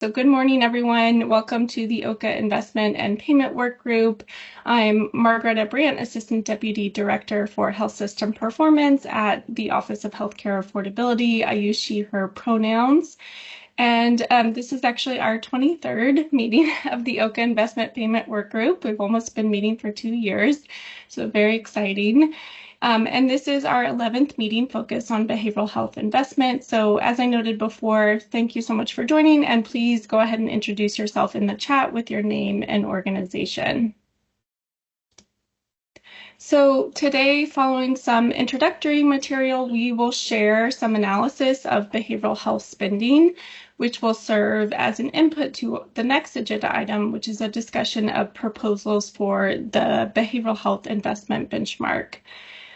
So good morning, everyone. Welcome to the OHCA Investment and Payment Workgroup. I'm Margareta Brandt, Assistant Deputy Director for Health System Performance at the Office of Healthcare Affordability. I use she, her pronouns. And this is actually our 23rd meeting of the OHCA Investment Payment Workgroup. We've almost been meeting for 2 years, so very exciting. And this is our 11th meeting focused on behavioral health investment. So as I noted before, thank you so much for joining, and please go ahead and introduce yourself in the chat with your name and organization. So today, following some introductory material, we will share some analysis of behavioral health spending, which will serve as an input to the next agenda item, which is a discussion of proposals for the behavioral health investment benchmark.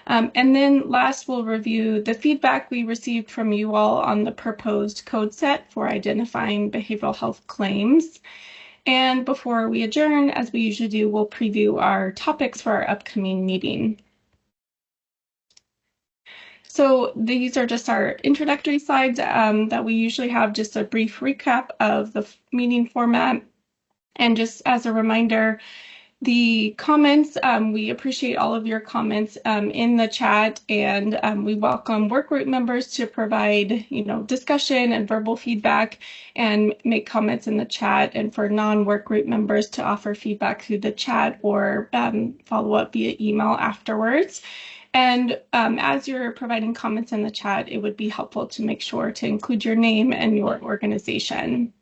And then last, we'll review the feedback we received from you all on the proposed code set for identifying behavioral health claims. And before we adjourn, as we usually do, we'll preview our topics for our upcoming meeting. So these are just our introductory slides that we usually have, just a brief recap of the meeting format. And just as a reminder, the comments, we appreciate all of your comments in the chat, and we welcome workgroup members to provide, discussion and verbal feedback and make comments in the chat, and for non-workgroup members to offer feedback through the chat or follow up via email afterwards. And as you're providing comments in the chat, it would be helpful to make sure to include your name and your organization.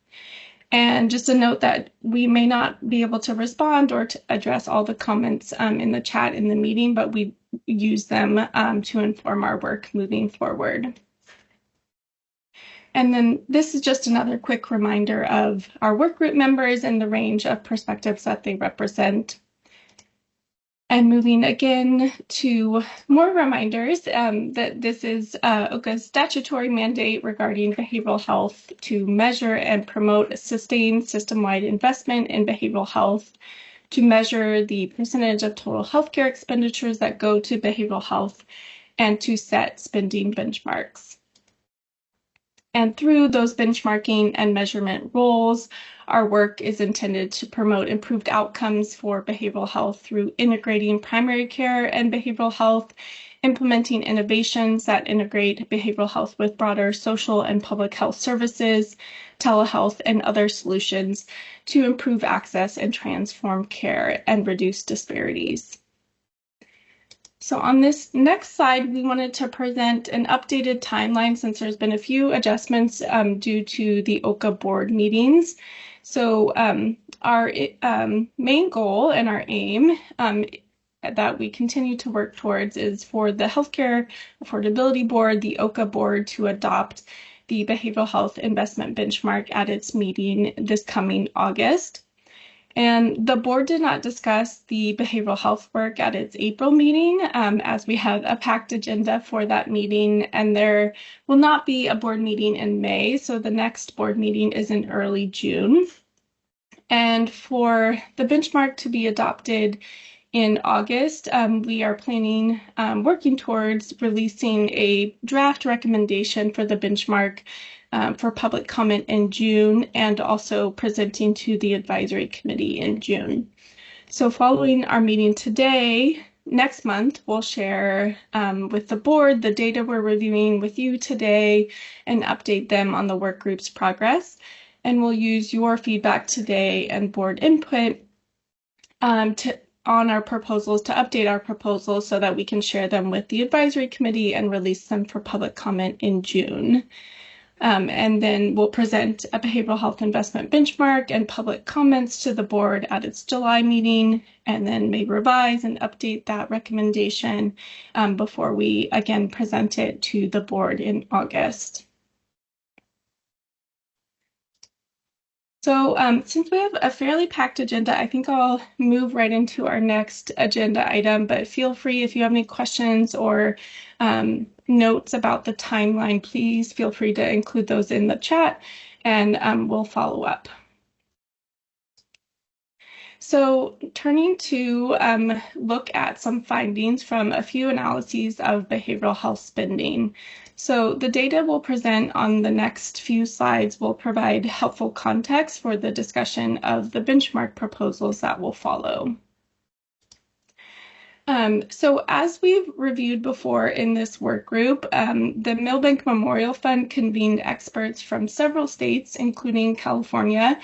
And just a note that we may not be able to respond or to address all the comments in the chat in the meeting, but we use them to inform our work moving forward. And then this is just another quick reminder of our workgroup members and the range of perspectives that they represent. And moving again to more reminders that this is OHCA's statutory mandate regarding behavioral health to measure and promote sustained system-wide investment in behavioral health, to measure the percentage of total healthcare expenditures that go to behavioral health, and to set spending benchmarks. And through those benchmarking and measurement roles, our work is intended to promote improved outcomes for behavioral health through integrating primary care and behavioral health, implementing innovations that integrate behavioral health with broader social and public health services, telehealth, and other solutions to improve access and transform care and reduce disparities. So on this next slide, we wanted to present an updated timeline since there's been a few adjustments due to the OHCA board meetings. So our main goal and our aim that we continue to work towards is for the Healthcare Affordability Board, the OHCA board, to adopt the Behavioral Health Investment Benchmark at its meeting this coming August. And the board did not discuss the behavioral health work at its April meeting, as we have a packed agenda for that meeting, and there will not be a board meeting in May, so the next board meeting is in early June. And for the benchmark to be adopted in August, we are planning, working towards releasing a draft recommendation for the benchmark for public comment in June, and also presenting to the advisory committee in June. So following our meeting today, next month, we'll share with the board the data we're reviewing with you today and update them on the work group's progress. And we'll use your feedback today and board input on our proposals to update our proposals so that we can share them with the advisory committee and release them for public comment in June. And then we'll present a behavioral health investment benchmark and public comments to the board at its July meeting, and then may revise and update that recommendation before we again present it to the board in August. So since we have a fairly packed agenda, I think I'll move right into our next agenda item, but feel free if you have any questions or notes about the timeline, please feel free to include those in the chat, and we'll follow up. So turning to look at some findings from a few analyses of behavioral health spending. So the data we'll present on the next few slides will provide helpful context for the discussion of the benchmark proposals that will follow. So as we've reviewed before in this work group, the Milbank Memorial Fund convened experts from several states, including California,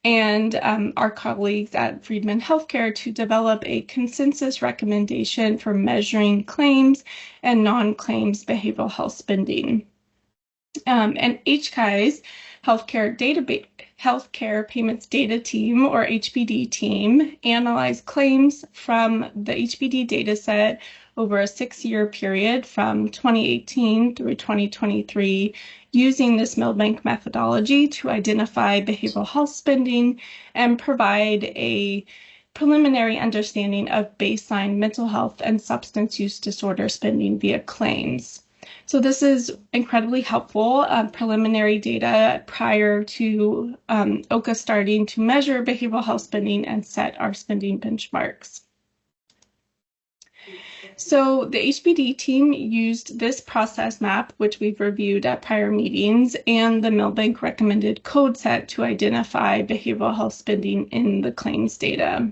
and our colleagues at Friedman Healthcare to develop a consensus recommendation for measuring claims and non-claims behavioral health spending. And HCA's Healthcare Payments Data Team, or HPD team, analyzed claims from the HPD dataset over a 6-year period from 2018 through 2023 using this Milbank methodology to identify behavioral health spending and provide a preliminary understanding of baseline mental health and substance use disorder spending via claims. So this is incredibly helpful preliminary data prior to OHCA starting to measure behavioral health spending and set our spending benchmarks. So the HBD team used this process map, which we've reviewed at prior meetings, and the Milbank recommended code set to identify behavioral health spending in the claims data.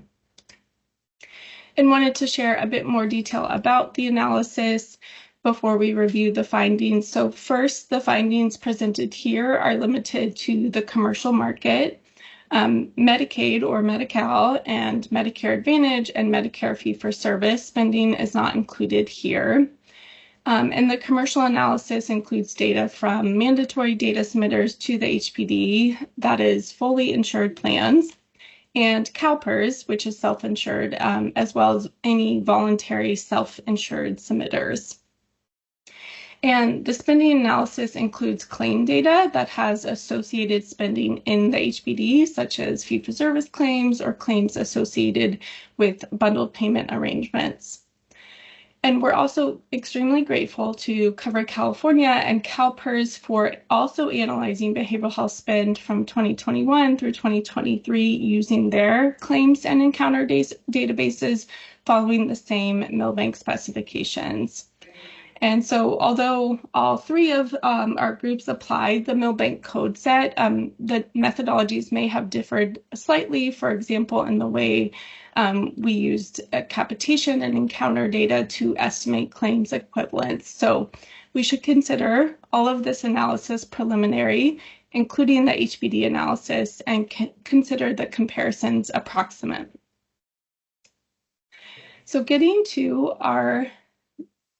And wanted to share a bit more detail about the analysis before we review the findings. So first, the findings presented here are limited to the commercial market. Medicaid or Medi-Cal and Medicare Advantage and Medicare fee-for-service spending is not included here. And the commercial analysis includes data from mandatory data submitters to the HPD, that is fully insured plans, and CalPERS, which is self-insured, as well as any voluntary self-insured submitters. And the spending analysis includes claim data that has associated spending in the HBD, such as fee-for-service claims or claims associated with bundled payment arrangements. And we're also extremely grateful to Cover California and CalPERS for also analyzing behavioral health spend from 2021 through 2023 using their claims and encounter databases following the same Milbank specifications. And so although all three of our groups applied the Milbank code set, the methodologies may have differed slightly, for example, in the way we used capitation and encounter data to estimate claims equivalence. So we should consider all of this analysis preliminary, including the HBD analysis, and consider the comparisons approximate. So getting to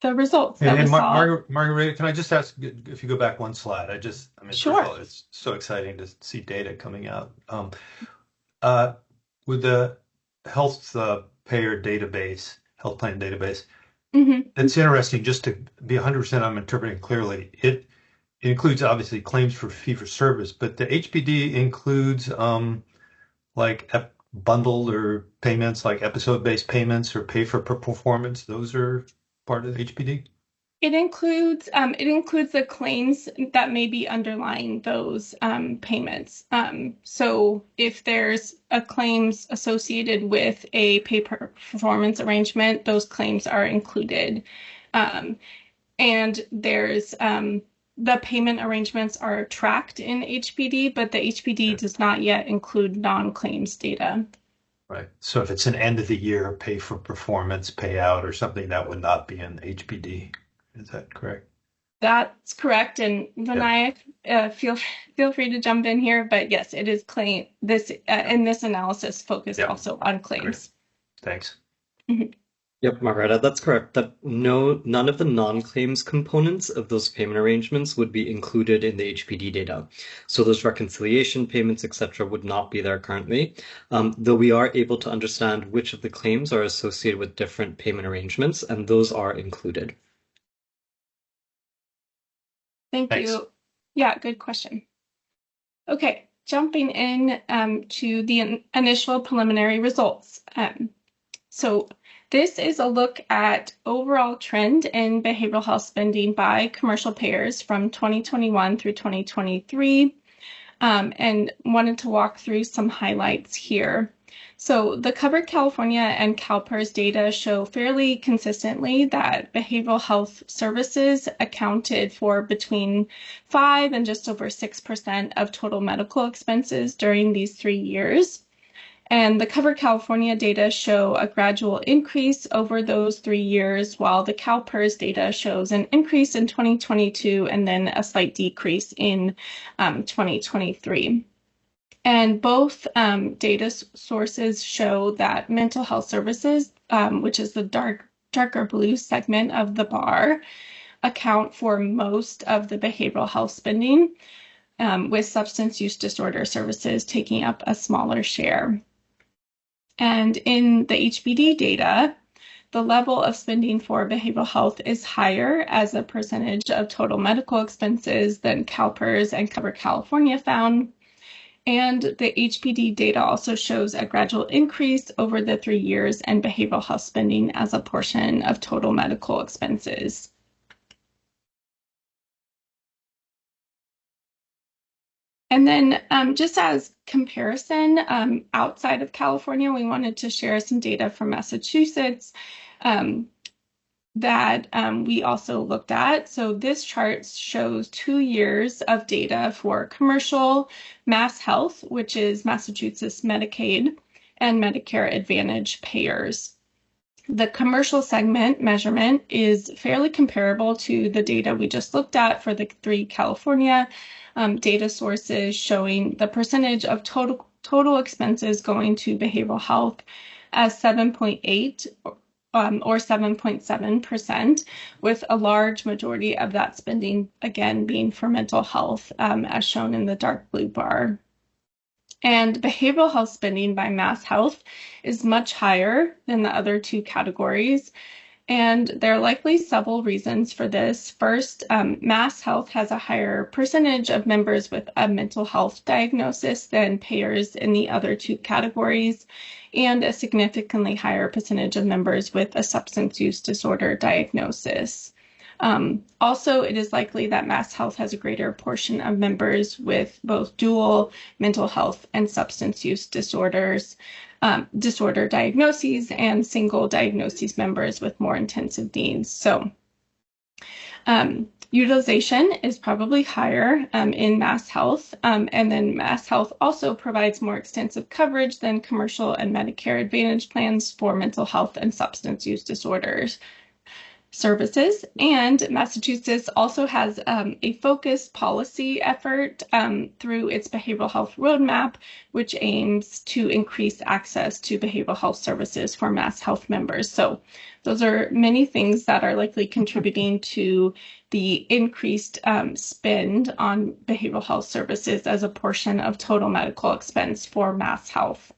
the results that we saw. Margarita, can I just ask if you go back one slide? Sure. It's so exciting to see data coming out. With the health payer database, health plan database, it's interesting, just to be 100% I'm interpreting clearly, it includes obviously claims for fee-for-service, but the HPD includes like bundled or payments like episode-based payments or pay for performance. Those are part of the HPD? It includes the claims that may be underlying those payments. So if there's a claims associated with a pay per performance arrangement, those claims are included. And there's the payment arrangements are tracked in HPD, but the HPD does not yet include non-claims data. Right. So if it's an end of the year pay for performance payout or something, that would not be in HPD. Is that correct? That's correct. And Vinay, feel free to jump in here. But yes, it is claim this in this analysis focused also on claims. Great. Thanks. Yep, Margareta, that's correct. That none of the non-claims components of those payment arrangements would be included in the HPD data. So those reconciliation payments, etc., would not be there currently, though we are able to understand which of the claims are associated with different payment arrangements, and those are included. Thanks. You. Yeah, good question. Okay, jumping in to the initial preliminary results. So this is a look at overall trend in behavioral health spending by commercial payers from 2021 through 2023, and wanted to walk through some highlights here. So the Covered California and CalPERS data show fairly consistently that behavioral health services accounted for between 5 and just over 6% of total medical expenses during these 3 years. And the Covered California data show a gradual increase over those 3 years, while the CalPERS data shows an increase in 2022 and then a slight decrease in 2023. And both data sources show that mental health services, which is the darker blue segment of the bar, account for most of the behavioral health spending, with substance use disorder services taking up a smaller share. And in the HBD data, the level of spending for behavioral health is higher as a percentage of total medical expenses than CalPERS and Covered California found. And the HPD data also shows a gradual increase over the 3 years in behavioral health spending as a portion of total medical expenses. And then just as comparison, outside of California, we wanted to share some data from Massachusetts that we also looked at. So this chart shows 2 years of data for commercial Mass Health, which is Massachusetts Medicaid and Medicare Advantage payers. The commercial segment measurement is fairly comparable to the data we just looked at for the 3 California data sources, showing the percentage of total expenses going to behavioral health as 7.8 or 7.7%, with a large majority of that spending, again, being for mental health, as shown in the dark blue bar. And behavioral health spending by Mass Health is much higher than the other 2 categories. And there are likely several reasons for this. First, Mass Health has a higher percentage of members with a mental health diagnosis than payers in the other 2 categories, and a significantly higher percentage of members with a substance use disorder diagnosis. Also, it is likely that Mass Health has a greater portion of members with both dual mental health and substance use disorders, disorder diagnoses, and single diagnoses members with more intensive needs. So utilization is probably higher in Mass Health, and then Mass Health also provides more extensive coverage than commercial and Medicare Advantage plans for mental health and substance use disorders services. And Massachusetts also has a focused policy effort through its behavioral health roadmap, which aims to increase access to behavioral health services for Mass Health members. So those are many things that are likely contributing to the increased spend on behavioral health services as a portion of total medical expense for Mass Health.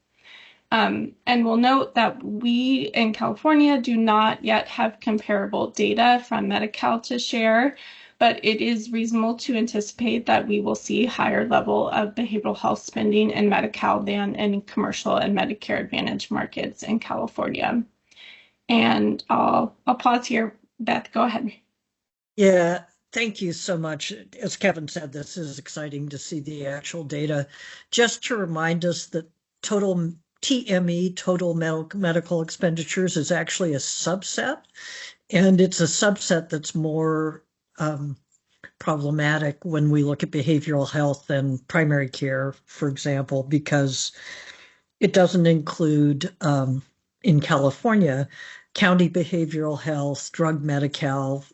And we'll note that we in California do not yet have comparable data from Medi-Cal to share, but it is reasonable to anticipate that we will see higher level of behavioral health spending in Medi-Cal than in commercial and Medicare Advantage markets in California. And I'll pause here. Beth, go ahead. Yeah, thank you so much. As Kevin said, this is exciting to see the actual data. Just to remind us that total TME, total medical expenditures, is actually a subset, and it's a subset that's more problematic when we look at behavioral health and primary care, for example, because it doesn't include, in California, county behavioral health, drug Medi-Cal,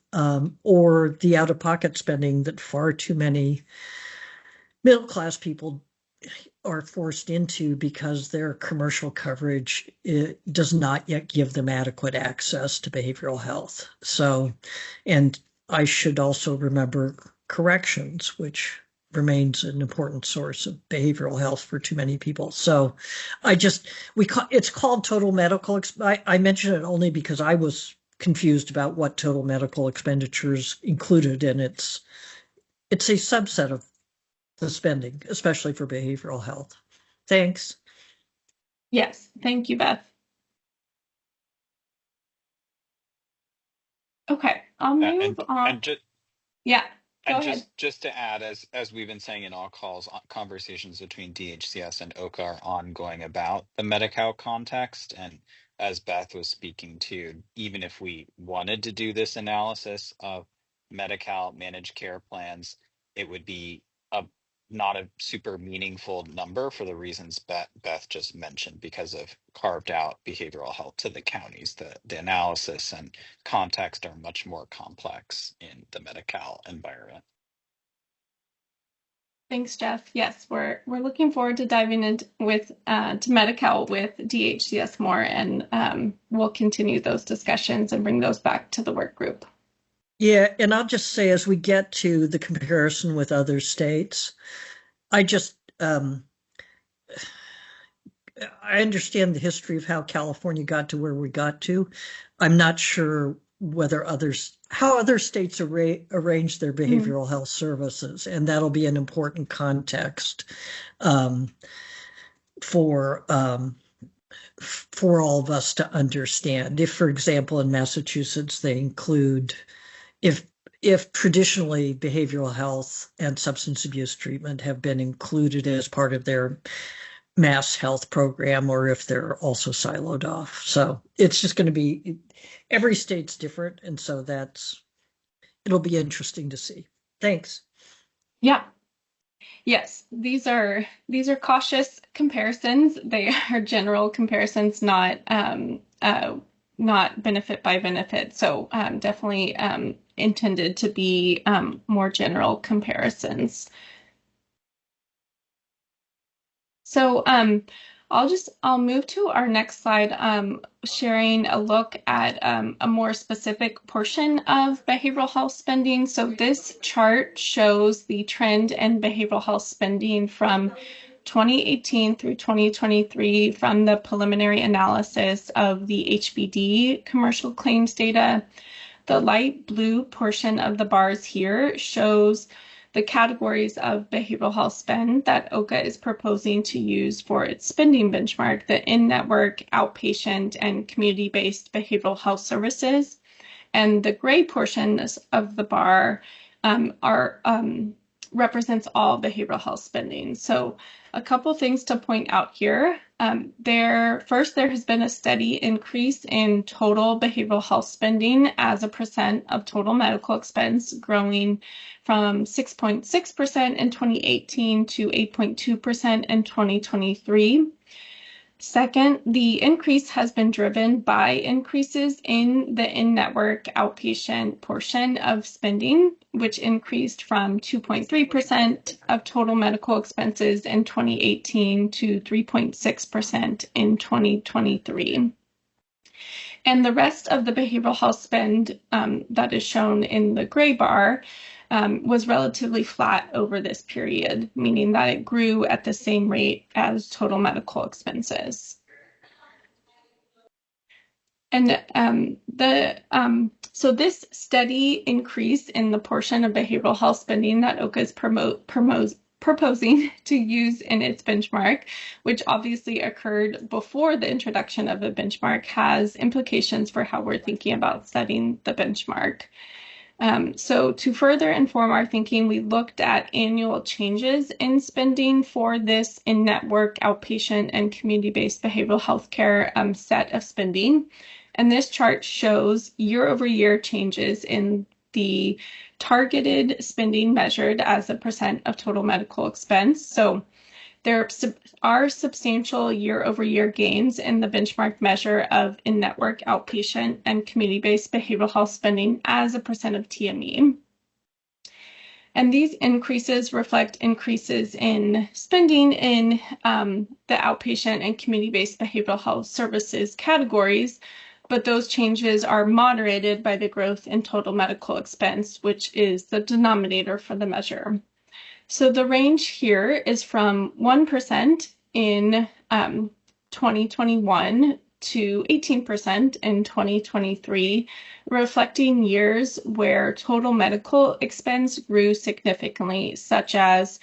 or the out-of-pocket spending that far too many middle-class people are forced into because their commercial coverage does not yet give them adequate access to behavioral health. So, and I should also remember corrections, which remains an important source of behavioral health for too many people. So it's called total medical. I mention it only because I was confused about what total medical expenditures included, and it's a subset of the spending, especially for behavioral health. Thanks. Yes, thank you, Beth. Okay, I'll move on. And just, yeah. Go And ahead. just to add, as we've been saying in all calls, conversations between DHCS and OHCA are ongoing about the Medi-Cal context. And as Beth was speaking to, even if we wanted to do this analysis of Medi-Cal managed care plans, it would be not a super meaningful number for the reasons Beth just mentioned, because of carved out behavioral health to the counties. The analysis and context are much more complex in the Medi-Cal environment. Thanks, Jeff. Yes, we're looking forward to diving into to Medi-Cal with DHCS more, and we'll continue those discussions and bring those back to the work group. Yeah, and I'll just say, as we get to the comparison with other states, I understand the history of how California got to where we got to. I'm not sure how other states arrange their behavioral health services, and that'll be an important context for all of us to understand. If, for example, in Massachusetts, they include, if traditionally behavioral health and substance abuse treatment have been included as part of their mass health program, or if they're also siloed off. So it's just going to be, every state's different. And so it'll be interesting to see. Thanks. Yeah. Yes, these are cautious comparisons. They are general comparisons, not benefit by benefit. So definitely intended to be more general comparisons. So I'll move to our next slide, sharing a look at a more specific portion of behavioral health spending. So this chart shows the trend in behavioral health spending from 2018 through 2023 from the preliminary analysis of the HBD commercial claims data. The light blue portion of the bars here shows the categories of behavioral health spend that OHCA is proposing to use for its spending benchmark, the in-network, outpatient, and community-based behavioral health services. And the gray portions of the bar represents all behavioral health spending. So a couple things to point out here. First, there has been a steady increase in total behavioral health spending as a percent of total medical expense, growing from 6.6% in 2018 to 8.2% in 2023. Second, the increase has been driven by increases in the in-network outpatient portion of spending, which increased from 2.3% of total medical expenses in 2018 to 3.6% in 2023. And the rest of the behavioral health spend that is shown in the gray bar was relatively flat over this period, meaning that it grew at the same rate as total medical expenses. And so this steady increase in the portion of behavioral health spending that OHCA is proposing to use in its benchmark, which obviously occurred before the introduction of a benchmark, has implications for how we're thinking about setting the benchmark. So to further inform our thinking, we looked at annual changes in spending for this in-network, outpatient, and community-based behavioral health care set of spending. And this chart shows year-over-year changes in the targeted spending measured as a percent of total medical expense. So there are substantial year-over-year gains in the benchmark measure of in-network, outpatient, and community-based behavioral health spending as a percent of TME. And these increases reflect increases in spending in the outpatient and community-based behavioral health services categories, but those changes are moderated by the growth in total medical expense, which is the denominator for the measure. So the range here is from 1% in 2021 to 18% in 2023, reflecting years where total medical expense grew significantly, such as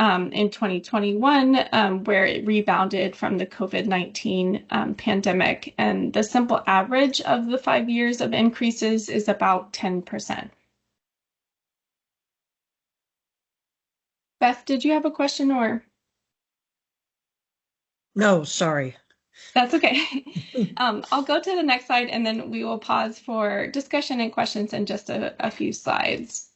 in 2021, where it rebounded from the COVID-19 pandemic. And the simple average of the 5 years of increases is about 10%. Beth, did you have a question or? No, sorry. That's okay. I'll go to the next slide and then we will pause for discussion and questions in just a few slides.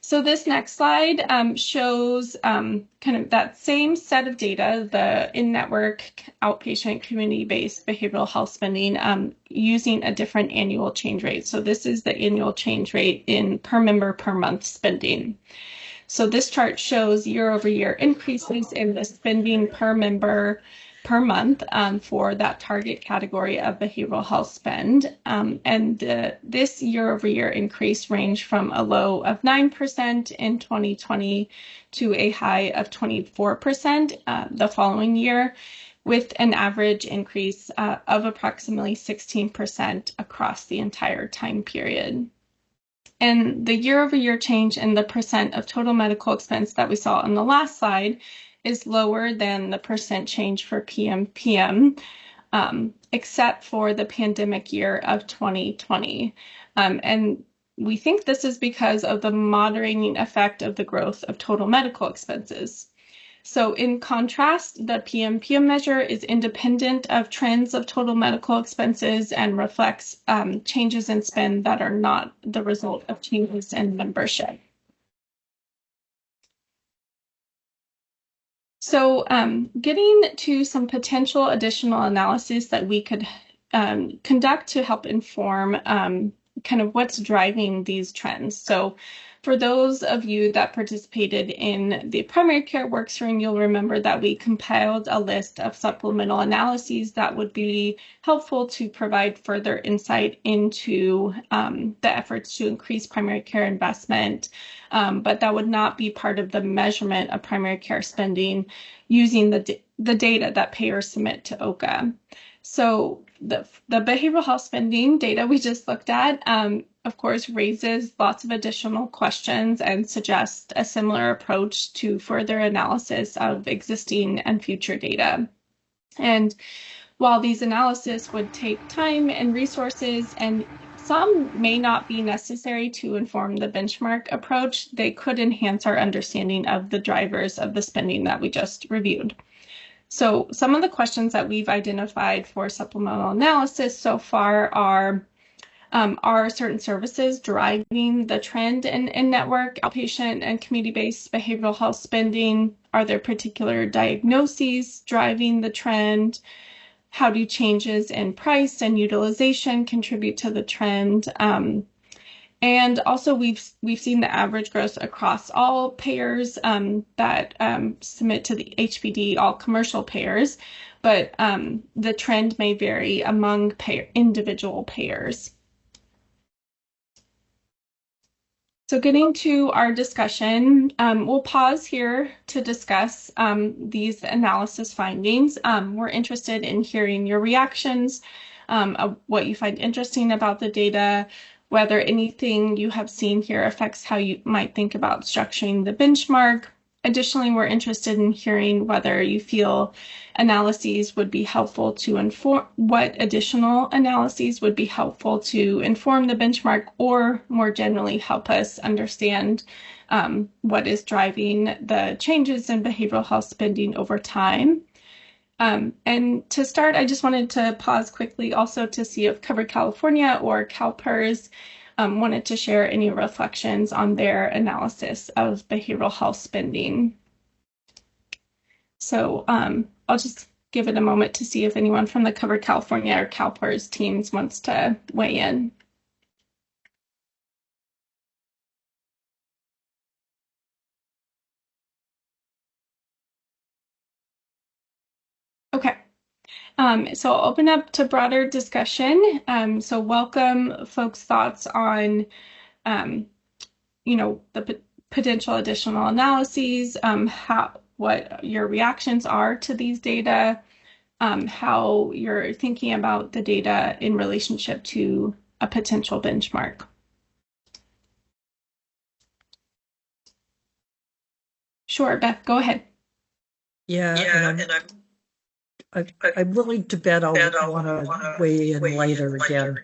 So this next slide shows kind of that same set of data, the in-network outpatient community-based behavioral health spending using a different annual change rate. So this is the annual change rate in per member per month spending. So this chart shows year-over-year increases in the spending per member per month for that target category of behavioral health spend. And this year-over-year increase ranged from a low of 9% in 2020 to a high of 24% the following year, with an average increase of approximately 16% across the entire time period. And the year-over-year change in the percent of total medical expense that we saw on the last slide is lower than the percent change for PMPM, except for the pandemic year of 2020. And we think this is because of the moderating effect of the growth of total medical expenses. So in contrast, the PMPM measure is independent of trends of total medical expenses and reflects changes in spend that are not the result of changes in membership. So getting to some potential additional analysis that we could conduct to help inform kind of what's driving these trends. So for those of you that participated in the primary care workstream, you'll remember that we compiled a list of supplemental analyses that would be helpful to provide further insight into the efforts to increase primary care investment, but that would not be part of the measurement of primary care spending using the data that payers submit to OHCA. So the behavioral health spending data we just looked at, of course, raises lots of additional questions and suggests a similar approach to further analysis of existing and future data. And while these analyses would take time and resources, and some may not be necessary to inform the benchmark approach, they could enhance our understanding of the drivers of the spending that we just reviewed. So some of the questions that we've identified for supplemental analysis so far are certain services driving the trend in network, outpatient, and community-based behavioral health spending? Are there particular diagnoses driving the trend? How do changes in price and utilization contribute to the trend? And also, we've seen the average growth across all payers that submit to the HPD, all commercial payers, but the trend may vary among individual payers. So getting to our discussion, we'll pause here to discuss these analysis findings. We're interested in hearing your reactions, of what you find interesting about the data, whether anything you have seen here affects how you might think about structuring the benchmark. Additionally, we're interested in hearing whether you feel analyses would be helpful to inform, what additional analyses would be helpful to inform the benchmark, or more generally help us understand what is driving the changes in behavioral health spending over time. And to start, I just wanted to pause quickly also to see if Covered California or CalPERS wanted to share any reflections on their analysis of behavioral health spending. So I'll just give it a moment to see if anyone from the Covered California or CalPERS teams wants to weigh in. Okay. So I'll open up to broader discussion. So welcome folks' thoughts on, the potential additional analyses, what your reactions are to these data, how you're thinking about the data in relationship to a potential benchmark. Sure, Beth, go ahead. Yeah, I'm willing to bet I'll want to weigh in later again.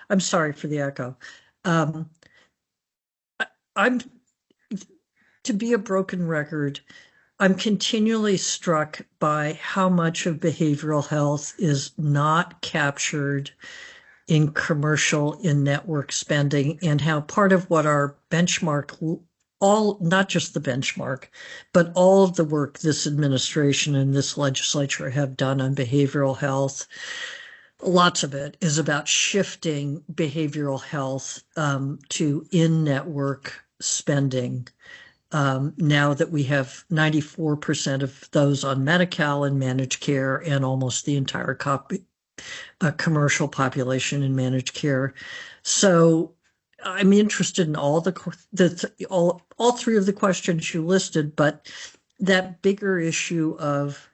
I'm sorry for the echo. to be a broken record, I'm continually struck by how much of behavioral health is not captured in commercial in-network spending, and how part of what our benchmark, not just the benchmark, but all of the work this administration and this legislature have done on behavioral health, lots of it is about shifting behavioral health to in-network spending. Now that we have 94% of those on Medi-Cal and managed care, and almost the entire commercial population in managed care. So I'm interested in all all three of the questions you listed, but that bigger issue of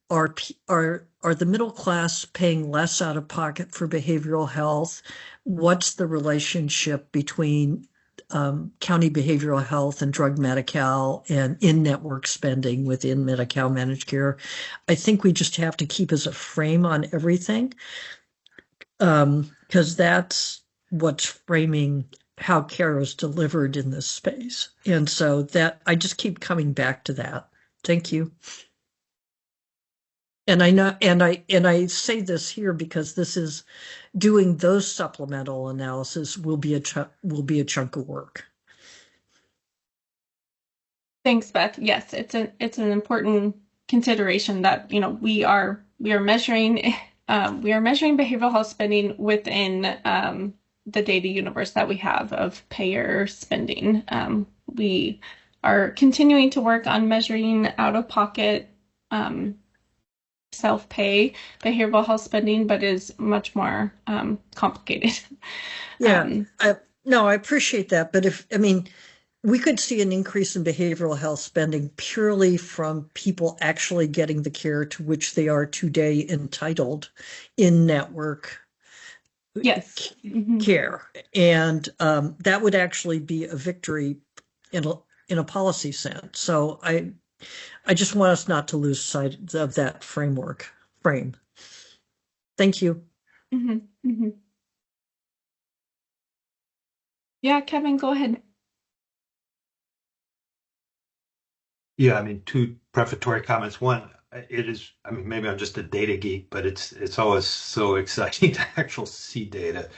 are the middle class paying less out of pocket for behavioral health? What's the relationship between county behavioral health and drug Medi-Cal and in-network spending within Medi-Cal managed care? I think we just have to keep as a frame on everything, because that's what's framing how care is delivered in this space. And so that I just keep coming back to that. Thank you. And I know, and I say this here because this is doing those supplemental analysis will be a chunk of work. Thanks, Beth. Yes, it's an important consideration that we are measuring behavioral health spending within the data universe that we have of payer spending. We are continuing to work on measuring out-of-pocket self-pay behavioral health spending, but is much more complicated. Yeah, I appreciate that. But we could see an increase in behavioral health spending purely from people actually getting the care to which they are today entitled in network care. And that would actually be a victory in a policy sense. So I just want us not to lose sight of that frame. Thank you. Mm-hmm. Mm-hmm. Yeah, Kevin, go ahead. Yeah, two prefatory comments. One, it is, maybe I'm just a data geek, but it's always so exciting to actually see data.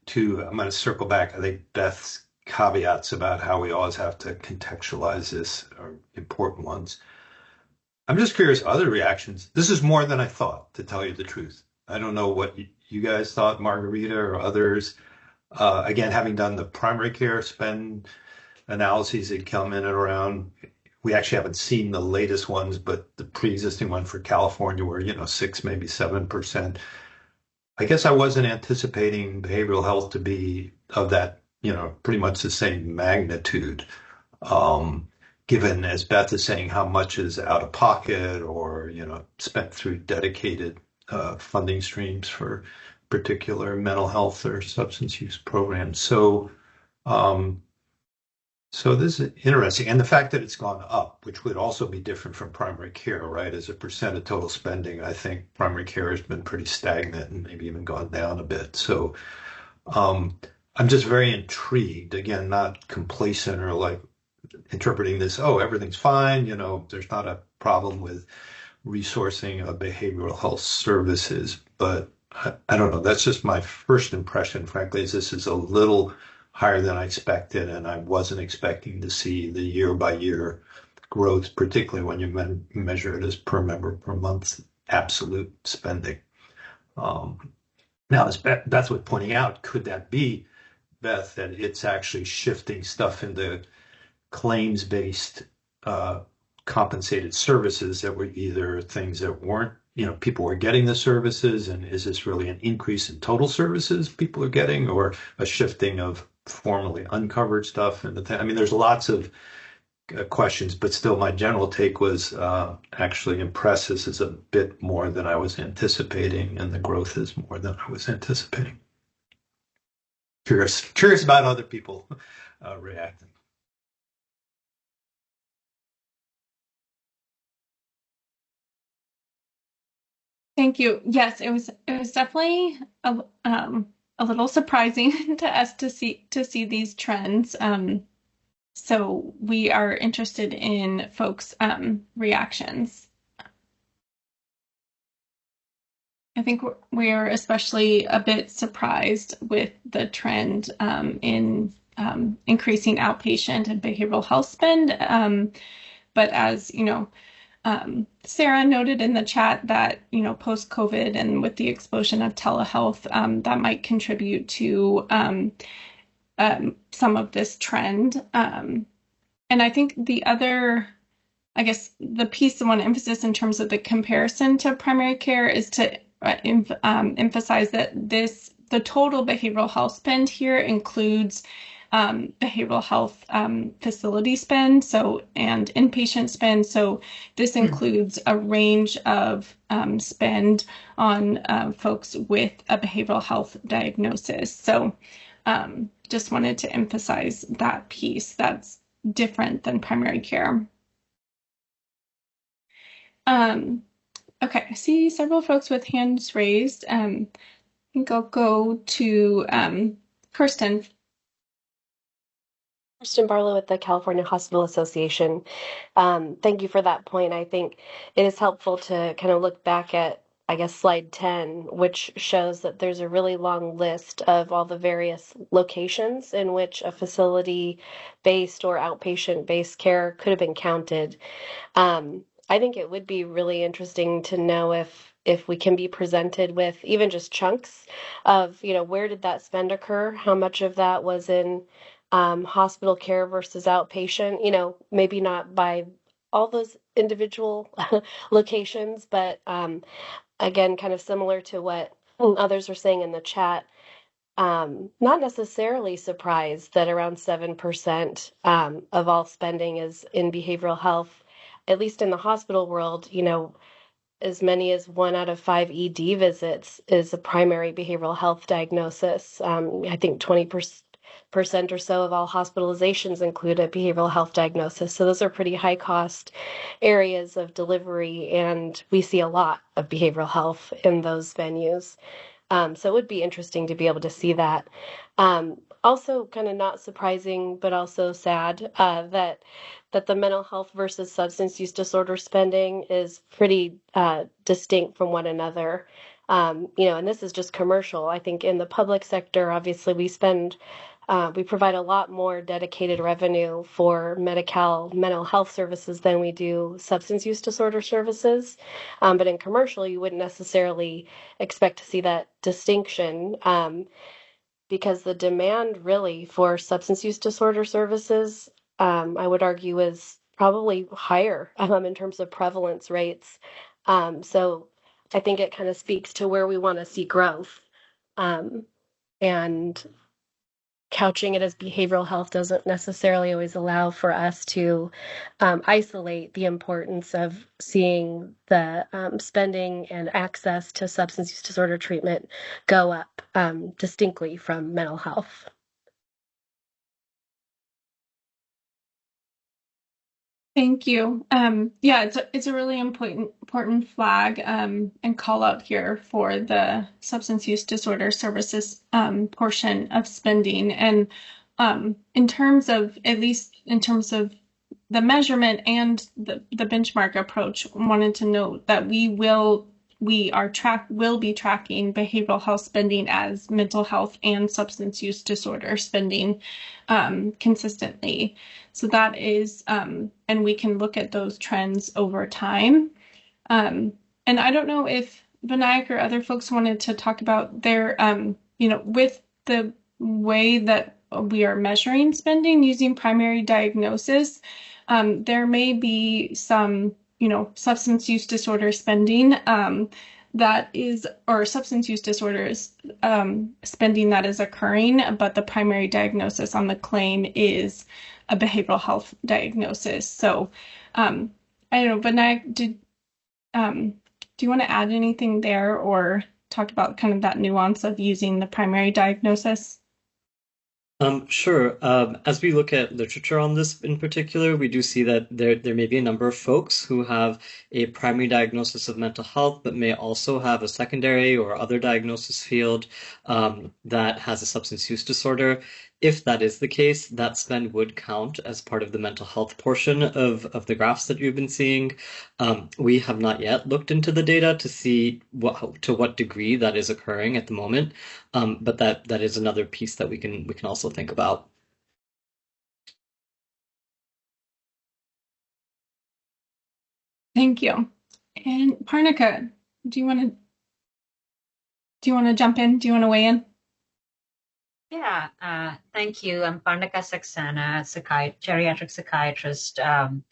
Two, I'm going to circle back. I think Beth's caveats about how we always have to contextualize this are important ones. I'm just curious, other reactions. This is more than I thought, to tell you the truth. I don't know what you guys thought, Margarita or others. Again, having done the primary care spend analyses that come in and around, we actually haven't seen the latest ones, but the pre-existing one for California were, 6, maybe 7%. I guess I wasn't anticipating behavioral health to be of that, pretty much the same magnitude. Given, as Beth is saying, how much is out of pocket or, spent through dedicated funding streams for particular mental health or substance use programs. So this is interesting. And the fact that it's gone up, which would also be different from primary care, right? As a percent of total spending, I think primary care has been pretty stagnant and maybe even gone down a bit. So I'm just very intrigued, again, not complacent or like interpreting this, everything's fine, there's not a problem with resourcing of behavioral health services. But I don't know, that's just my first impression, frankly, is this is a little higher than I expected, and I wasn't expecting to see the year-by-year growth, particularly when you measure it as per member per month absolute spending. Now, as Beth was pointing out, could that be, Beth, that it's actually shifting stuff into claims-based compensated services that were either things that weren't, people were getting the services, and is this really an increase in total services people are getting, or a shifting of formerly uncovered stuff? And there's lots of questions, but still my general take was actually impressed. This is a bit more than I was anticipating, and the growth is more than I was anticipating. Curious about other people reacting. Thank you. Yes, it was definitely a little surprising to us to see these trends. So we are interested in folks' reactions. I think we're especially a bit surprised with the trend in increasing outpatient and behavioral health spend. But as you know, Sarah noted in the chat that, post-COVID and with the explosion of telehealth, that might contribute to some of this trend. And I think the other, I guess, the piece I want to emphasize in terms of the comparison to primary care is to emphasize that the total behavioral health spend here includes behavioral health facility spend, and inpatient spend. So this includes a range of spend on folks with a behavioral health diagnosis. So just wanted to emphasize that piece that's different than primary care. Okay, I see several folks with hands raised. I think I'll go to Kirsten. Kirsten Barlow with the California Hospital Association. Thank you for that point. I think it is helpful to kind of look back at, I guess, slide 10, which shows that there's a really long list of all the various locations in which a facility-based or outpatient-based care could have been counted. I think it would be really interesting to know if we can be presented with even just chunks of, where did that spend occur? How much of that was in hospital care versus outpatient? Maybe not by all those individual locations, but again, kind of similar to what others are saying in the chat. Not necessarily surprised that around 7% of all spending is in behavioral health, at least in the hospital world. As many as 1 out of 5 ED visits is a primary behavioral health diagnosis. I think 20% or so of all hospitalizations include a behavioral health diagnosis. So those are pretty high cost areas of delivery, and we see a lot of behavioral health in those venues. So it would be interesting to be able to see that. Also kind of not surprising, but also sad that the mental health versus substance use disorder spending is pretty distinct from one another. And this is just commercial. I think in the public sector, obviously we provide a lot more dedicated revenue for Medi-Cal mental health services than we do substance use disorder services. But in commercial, you wouldn't necessarily expect to see that distinction because the demand really for substance use disorder services, I would argue, is probably higher in terms of prevalence rates. So I think it kind of speaks to where we want to see growth. And couching it as behavioral health doesn't necessarily always allow for us to isolate the importance of seeing the spending and access to substance use disorder treatment go up distinctly from mental health. Thank you. Yeah, it's a really important flag and call out here for the substance use disorder services portion of spending. And in terms of, at least in terms of the measurement and the benchmark approach, wanted to note that will be tracking behavioral health spending as mental health and substance use disorder spending consistently. So that is, and we can look at those trends over time. And I don't know if Vinayak or other folks wanted to talk about their, with the way that we are measuring spending using primary diagnosis, there may be some, substance use disorder spending that is, or substance use disorders spending that is occurring, but the primary diagnosis on the claim is a behavioral health diagnosis. So I don't know, Vinayak, do you want to add anything there or talk about kind of that nuance of using the primary diagnosis? Sure. As we look at literature on this in particular, we do see that there may be a number of folks who have a primary diagnosis of mental health, but may also have a secondary or other diagnosis field that has a substance use disorder. If that is the case, that spend would count as part of the mental health portion of the graphs that you've been seeing. We have not yet looked into the data to see to what degree that is occurring at the moment, but that is another piece that we can also think about. Thank you. And Parnika, do you want to jump in? Do you want to weigh in? Yeah, thank you. I'm Parnika Saxena, geriatric psychiatrist, and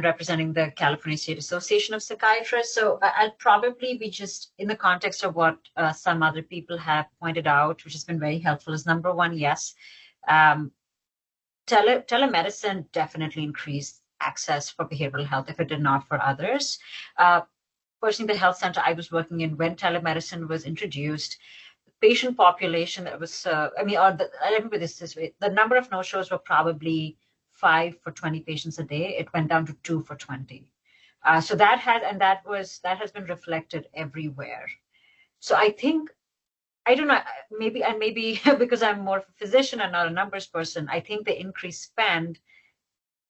representing the California State Association of Psychiatrists. So I'll probably be just in the context of what some other people have pointed out, which has been very helpful, is number one, yes, telemedicine definitely increased access for behavioral health if it did not for others. Personally, the health center I was working in, when telemedicine was introduced, patient population that was, let me put this way, the number of no-shows were probably 5 for 20 patients a day. It went down to 2 for 20. So that has been reflected everywhere. So I think, I don't know, maybe because I'm more of a physician and not a numbers person, I think the increased spend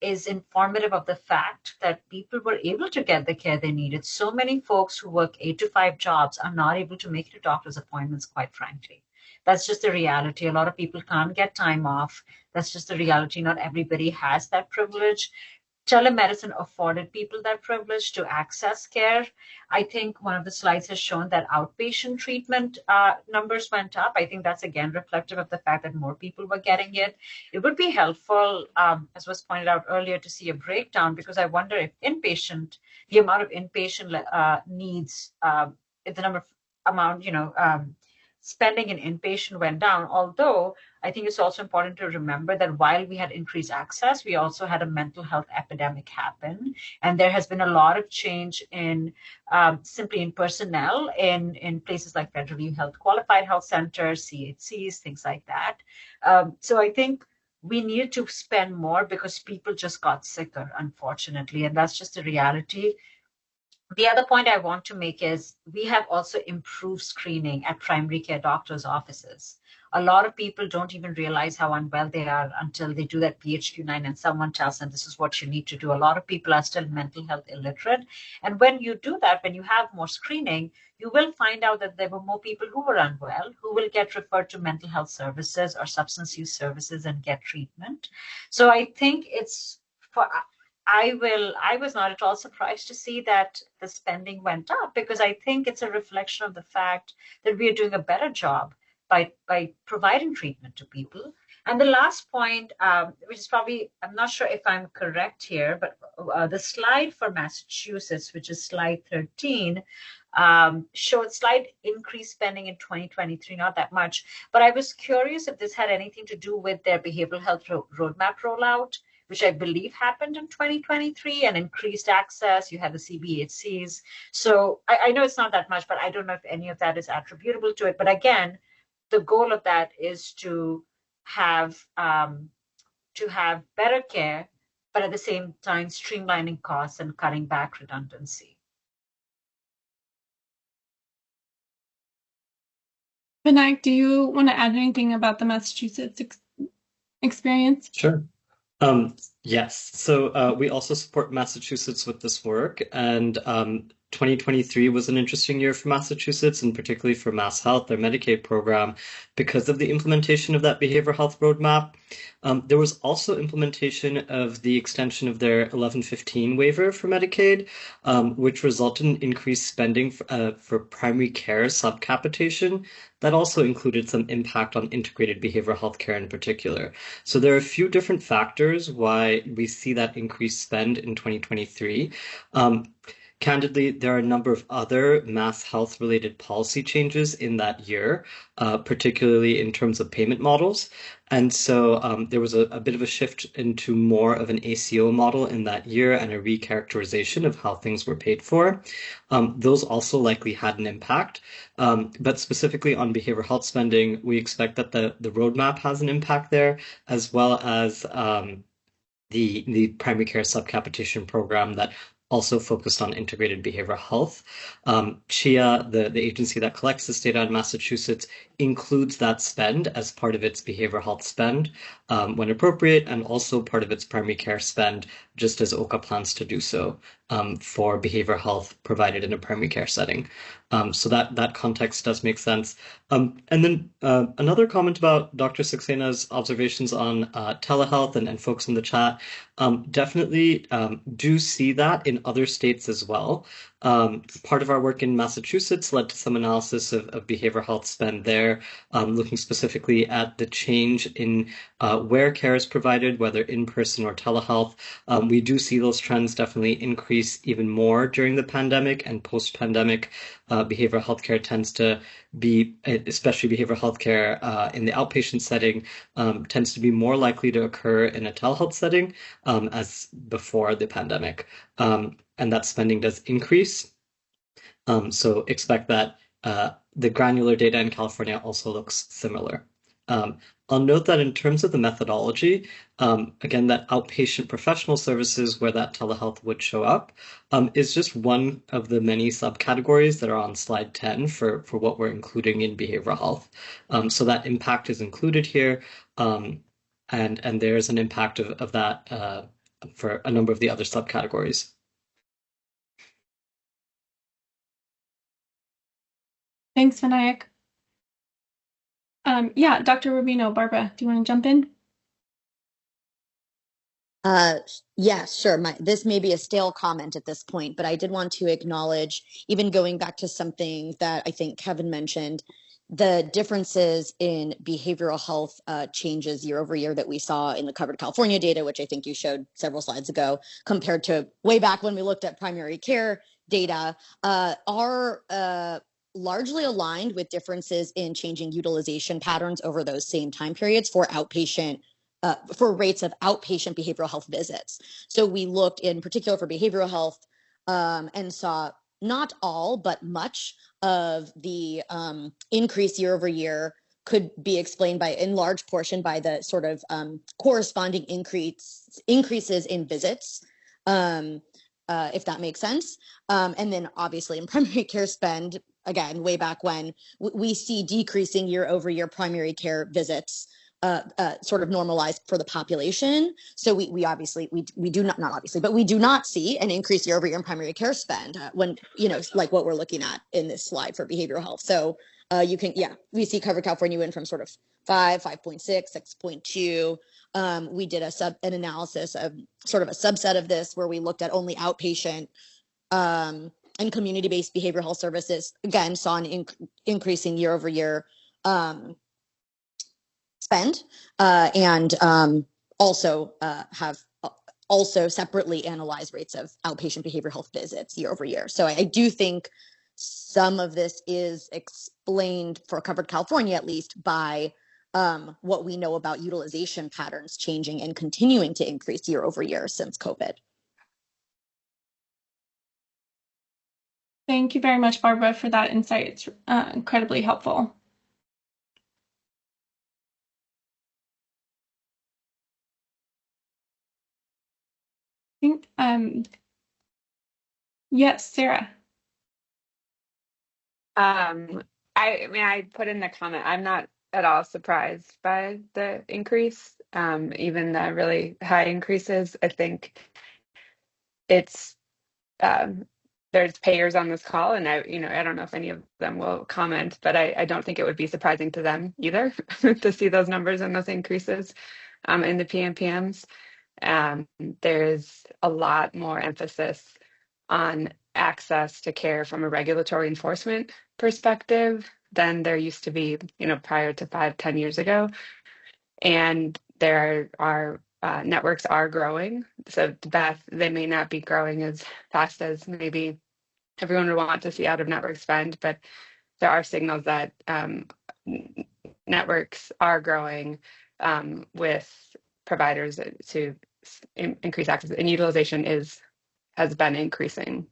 is informative of the fact that people were able to get the care they needed. So many folks who work 8 to 5 jobs are not able to make it to doctor's appointments, quite frankly. That's just the reality. A lot of people can't get time off. That's just the reality. Not everybody has that privilege. Telemedicine afforded people that privilege to access care. I think one of the slides has shown that outpatient treatment numbers went up. I think that's again reflective of the fact that more people were getting it. It would be helpful, as was pointed out earlier, to see a breakdown, because I wonder if the amount of inpatient needs, if the spending in inpatient went down, although I think it's also important to remember that while we had increased access, we also had a mental health epidemic happen. And there has been a lot of change in simply in personnel in places like federally qualified health centers, CHCs, things like that. So I think we needed to spend more because people just got sicker, unfortunately. And that's just the reality. The other point I want to make is we have also improved screening at primary care doctors' offices. A lot of people don't even realize how unwell they are until they do that PHQ-9 and someone tells them this is what you need to do. A lot of people are still mental health illiterate. And when you do that, when you have more screening, you will find out that there were more people who were unwell, who will get referred to mental health services or substance use services and get treatment. So I think I was not at all surprised to see that the spending went up, because I think it's a reflection of the fact that we are doing a better job by providing treatment to people. And the last point, which is probably, I'm not sure if I'm correct here, but the slide for Massachusetts, which is slide 13, showed slight increased spending in 2023, not that much. But I was curious if this had anything to do with their behavioral health roadmap rollout, which I believe happened in 2023, and increased access. You had the CBHCs. So I know it's not that much, but I don't know if any of that is attributable to it. But again, the goal of that is to have better care, but at the same time streamlining costs and cutting back redundancy. Vinayak, do you want to add anything about the Massachusetts experience? Sure. Yes. So we also support Massachusetts with this work, and 2023 was an interesting year for Massachusetts, and particularly for Mass Health, their Medicaid program, because of the implementation of that behavioral health roadmap. There was also implementation of the extension of their 1115 waiver for Medicaid, which resulted in increased spending for primary care subcapitation. That also included some impact on integrated behavioral health care in particular. So there are a few different factors why we see that increased spend in 2023. Candidly, there are a number of other mass health related policy changes in that year, particularly in terms of payment models. And so there was a bit of a shift into more of an ACO model in that year, and a recharacterization of how things were paid for. Those also likely had an impact. But specifically on behavioral health spending, we expect that the roadmap has an impact there, as well as the primary care subcapitation program that also focused on integrated behavioral health. OHCA, the agency that collects this data in Massachusetts, includes that spend as part of its behavioral health spend when appropriate, and also part of its primary care spend, just as OHCA plans to do so for behavioral health provided in a primary care setting. So that context does make sense. And then another comment about Dr. Saxena's observations on telehealth and folks in the chat. Definitely do see that in other states as well. Part of our work in Massachusetts led to some analysis of behavioral health spend there, looking specifically at the change in where care is provided, whether in-person or telehealth. We do see those trends definitely increase even more during the pandemic, and post-pandemic behavioral health care tends to be, especially behavioral health care in the outpatient setting, tends to be more likely to occur in a telehealth setting as before the pandemic. And that spending does increase. So expect that the granular data in California also looks similar. I'll note that in terms of the methodology, again, that outpatient professional services where that telehealth would show up is just one of the many subcategories that are on slide 10 for what we're including in behavioral health. So that impact is included here, and there's an impact of that for a number of the other subcategories. Thanks, Vinayak. Yeah, Dr. Rubino, Barbara, do you want to jump in? Yeah, sure. This may be a stale comment at this point, but I did want to acknowledge, even going back to something that I think Kevin mentioned, the differences in behavioral health changes year over year that we saw in the Covered California data, which I think you showed several slides ago, compared to way back when we looked at primary care data, are largely aligned with differences in changing utilization patterns over those same time periods for outpatient for rates of outpatient behavioral health visits. So we looked in particular for behavioral health and saw not all, but much of the increase year over year could be explained by, in large portion, by the sort of corresponding increases in visits, if that makes sense. And then obviously in primary care spend, again, way back when, we see decreasing year over year primary care visits sort of normalized for the population. So we obviously, we do not obviously, but we do not see an increase year over year in primary care spend when, like what we're looking at in this slide for behavioral health. So you can, we see Covered California went from sort of 5.6, 6.2. We did an analysis of sort of a subset of this where we looked at only outpatient and community-based behavioral health services. Again, saw an increasing year over year spend, and also have also separately analyzed rates of outpatient behavioral health visits year over year. So I do think some of this is explained for Covered California, at least, by what we know about utilization patterns changing and continuing to increase year over year since COVID. Thank you very much, Barbara, for that insight. It's incredibly helpful. I think, yes, Sarah. I mean, I put in the comment, I'm not at all surprised by the increase, even the really high increases. I think it's, there's payers on this call, and I don't know if any of them will comment, but I don't think it would be surprising to them either to see those numbers and those increases in the PMPMs. There's a lot more emphasis on access to care from a regulatory enforcement perspective than there used to be, prior to 5-10 years ago. And there are networks are growing. So Beth, they may not be growing as fast as maybe everyone would want to see out of network spend, but there are signals that networks are growing with providers to increase access, and utilization has been increasing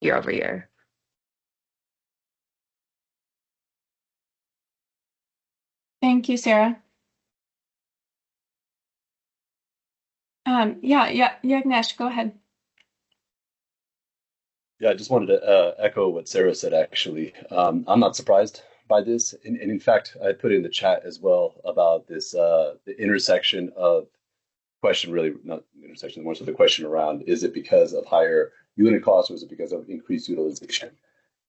year over year. Thank you, Sarah. Yagnesh, go ahead. Yeah, I just wanted to echo what Sarah said, actually. I'm not surprised by this. And in fact, I put in the chat as well about this the intersection of question, really not the intersection, more so the question around, is it because of higher unit costs or is it because of increased utilization?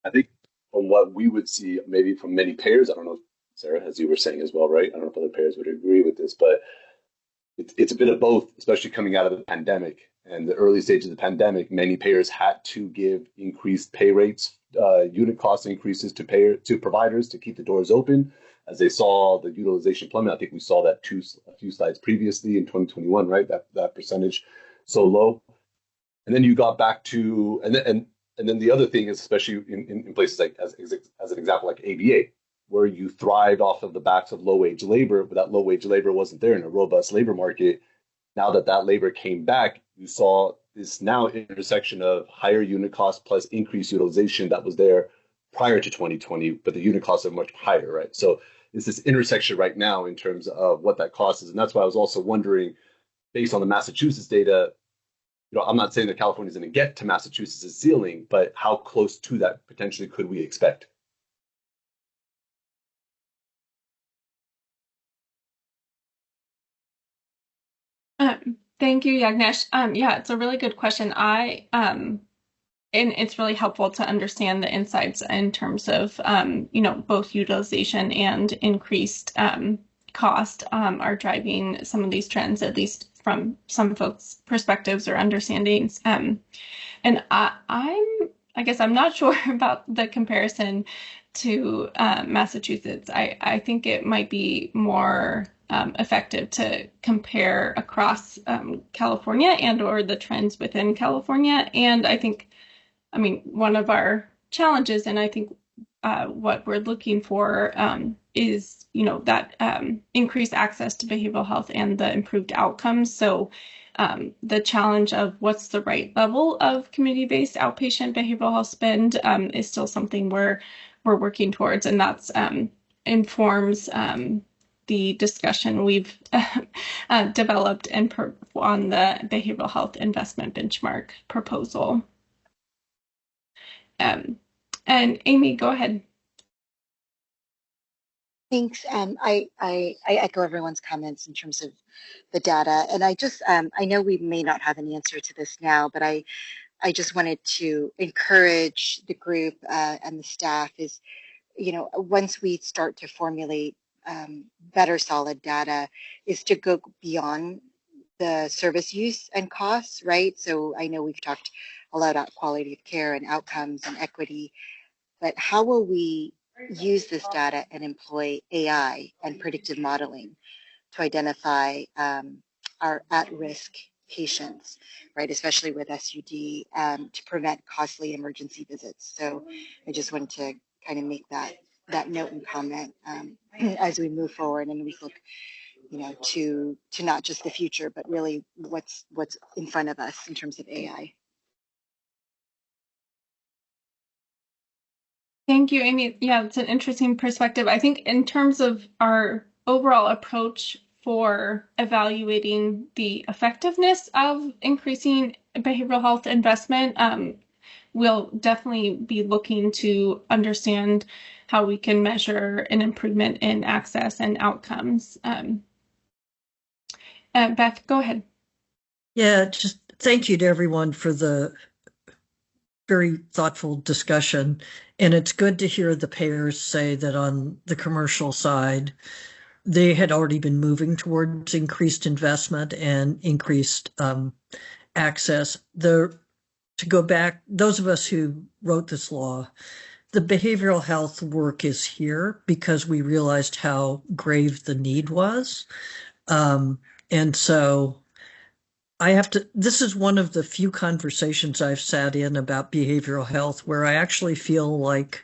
I think from what we would see, maybe from many payers, I don't know, Sarah, as you were saying as well, right? I don't know if other payers would agree with this, but it's a bit of both, especially coming out of the pandemic and the early stage of the pandemic. Many payers had to give increased pay rates, unit cost increases to providers to keep the doors open as they saw the utilization plummet. I think we saw that a few slides previously in 2021, right? That percentage so low, and then you got back to and then the other thing is, especially in places like as an example like ABA, where you thrived off of the backs of low wage labor, but that low wage labor wasn't there in a robust labor market. Now that that labor came back, you saw this now intersection of higher unit cost plus increased utilization that was there prior to 2020, but the unit costs are much higher, right? So it's this intersection right now in terms of what that cost is. And that's why I was also wondering, based on the Massachusetts data, I'm not saying that California is going to get to Massachusetts' ceiling, but how close to that potentially could we expect? Thank you, Yagnesh. Yeah, it's a really good question. And it's really helpful to understand the insights in terms of, both utilization and increased cost are driving some of these trends, at least from some folks' perspectives or understandings. And I guess I'm not sure about the comparison to Massachusetts. I think it might be more effective to compare across California and or the trends within California. And one of our challenges, and I think what we're looking for is, that increased access to behavioral health and the improved outcomes. So the challenge of what's the right level of community-based outpatient behavioral health spend is still something we're working towards, and that's informs the discussion we've developed on the behavioral health investment benchmark proposal. And Amy, go ahead. Thanks. I echo everyone's comments in terms of the data. And I know we may not have an answer to this now, but I just wanted to encourage the group and the staff is, once we start to formulate better solid data, is to go beyond the service use and costs, right? So I know we've talked a lot about quality of care and outcomes and equity, but how will we use this data and employ AI and predictive modeling to identify our at-risk patients, right, especially with SUD, to prevent costly emergency visits. So I just wanted to kind of make that note and comment as we move forward and we look, to not just the future, but really what's in front of us in terms of AI. Thank you, Amy. Yeah, it's an interesting perspective. I think in terms of our overall approach for evaluating the effectiveness of increasing behavioral health investment, we'll definitely be looking to understand how we can measure an improvement in access and outcomes. Beth, go ahead. Yeah, just thank you to everyone for the very thoughtful discussion. And it's good to hear the payers say that on the commercial side, they had already been moving towards increased investment and increased access. To go back, those of us who wrote this law, the behavioral health work is here because we realized how grave the need was. And so this is one of the few conversations I've sat in about behavioral health where I actually feel like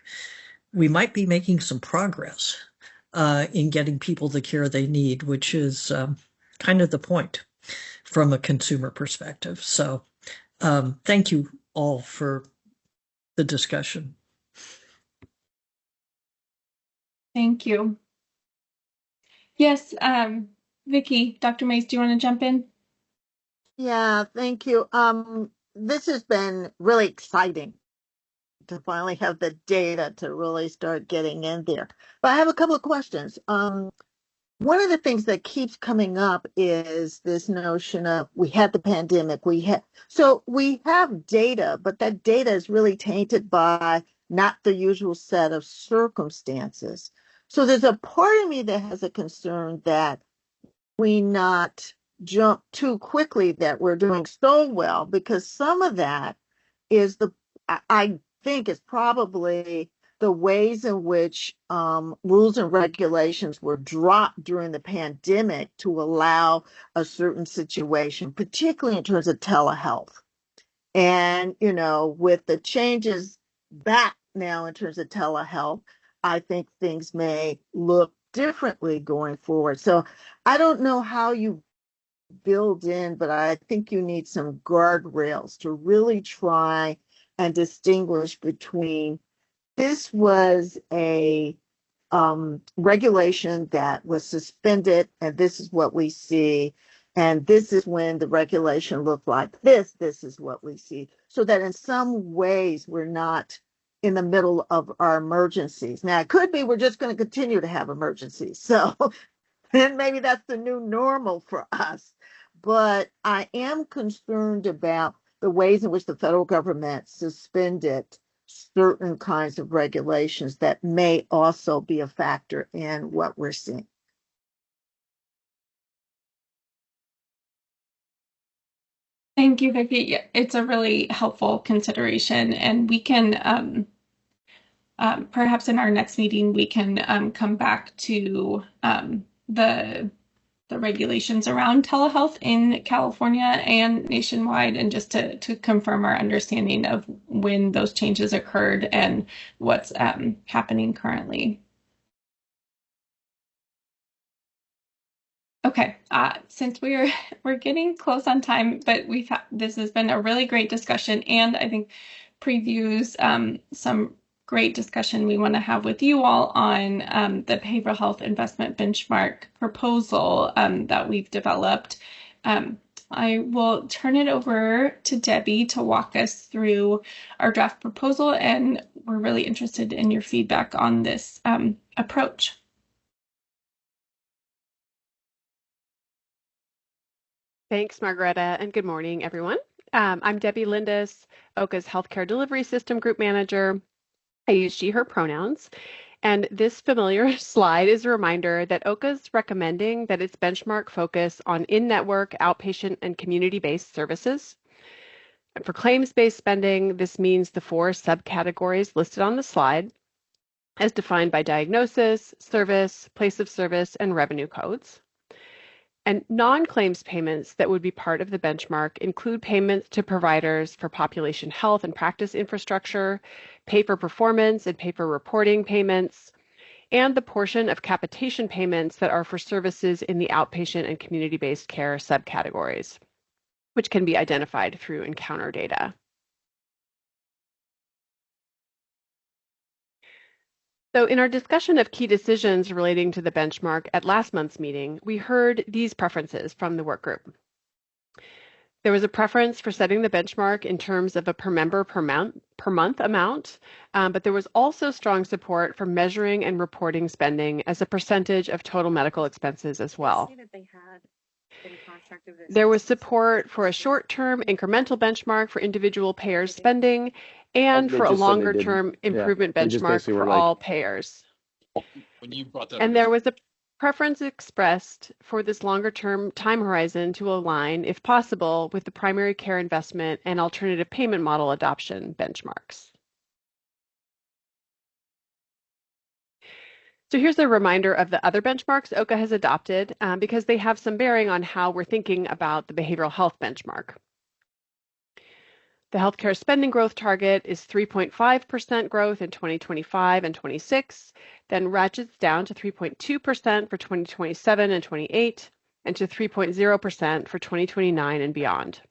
we might be making some progress in getting people the care they need, which is kind of the point from a consumer perspective. So thank you all for the discussion. Thank you. Yes, Vicki, Dr. Mays, do you want to jump in? Yeah, thank you. This has been really exciting to finally have the data to really start getting in there. But I have a couple of questions. One of the things that keeps coming up is this notion of we had the pandemic, we have data, but that data is really tainted by not the usual set of circumstances. So there's a part of me that has a concern that we not jump too quickly that we're doing so well, because some of that is I think is probably the ways in which rules and regulations were dropped during the pandemic to allow a certain situation, particularly in terms of telehealth. And, with the changes back now in terms of telehealth, I think things may look differently going forward. So I don't know how you build in, but I think you need some guardrails to really try and distinguish between this was a regulation that was suspended, and this is what we see. And this is when the regulation looked like this is what we see. So that in some ways we're not in the middle of our emergencies. Now, it could be we're just going to continue to have emergencies. So then maybe that's the new normal for us. But I am concerned about the ways in which the federal government suspended certain kinds of regulations that may also be a factor in what we're seeing. Thank you, Vicki. It's a really helpful consideration, and we can perhaps in our next meeting we can come back to the regulations around telehealth in California and nationwide, and just to confirm our understanding of when those changes occurred and what's happening currently. Okay, since we're getting close on time, but this has been a really great discussion, and I think previews some great discussion we want to have with you all on the behavioral health investment benchmark proposal that we've developed. I will turn it over to Debbie to walk us through our draft proposal, and we're really interested in your feedback on this approach. Thanks, Margareta, and good morning, everyone. I'm Debbie Lindis, OHCA's Healthcare Delivery System Group Manager. I use she, her pronouns. And this familiar slide is a reminder that OHCA is recommending that its benchmark focus on in-network, outpatient, and community-based services. And for claims-based spending, this means the 4 subcategories listed on the slide, as defined by diagnosis, service, place of service, and revenue codes. And non-claims payments that would be part of the benchmark include payments to providers for population health and practice infrastructure, pay-for-performance and pay-for-reporting payments, and the portion of capitation payments that are for services in the outpatient and community-based care subcategories, which can be identified through encounter data. So in our discussion of key decisions relating to the benchmark at last month's meeting, we heard these preferences from the workgroup. There was a preference for setting the benchmark in terms of a per member per month amount, but there was also strong support for measuring and reporting spending as a percentage of total medical expenses as well. There was support for a short-term incremental benchmark for individual payers' spending and for a longer-term improvement benchmark for all payers. And there was a preference expressed for this longer-term time horizon to align, if possible, with the primary care investment and alternative payment model adoption benchmarks. So here's a reminder of the other benchmarks OHCA has adopted because they have some bearing on how we're thinking about the behavioral health benchmark. The healthcare spending growth target is 3.5% growth in 2025 and 26, then ratchets down to 3.2% for 2027 and 28, and to 3.0% for 2029 and beyond.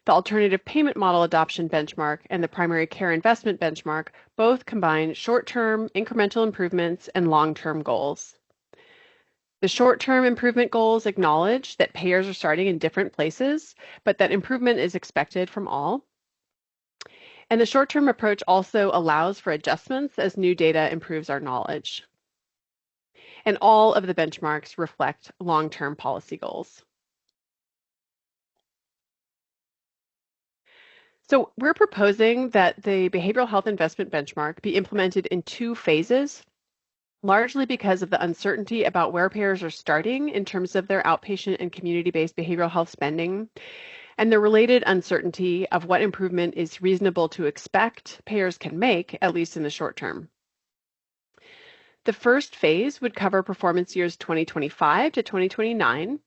The alternative payment model adoption benchmark and the primary care investment benchmark both combine short-term incremental improvements and long-term goals. The short-term improvement goals acknowledge that payers are starting in different places, but that improvement is expected from all. And the short-term approach also allows for adjustments as new data improves our knowledge. And all of the benchmarks reflect long-term policy goals. So we're proposing that the behavioral health investment benchmark be implemented in 2 phases, largely because of the uncertainty about where payers are starting in terms of their outpatient and community-based behavioral health spending, and the related uncertainty of what improvement is reasonable to expect payers can make, at least in the short term. The first phase would cover performance years 2025 to 2029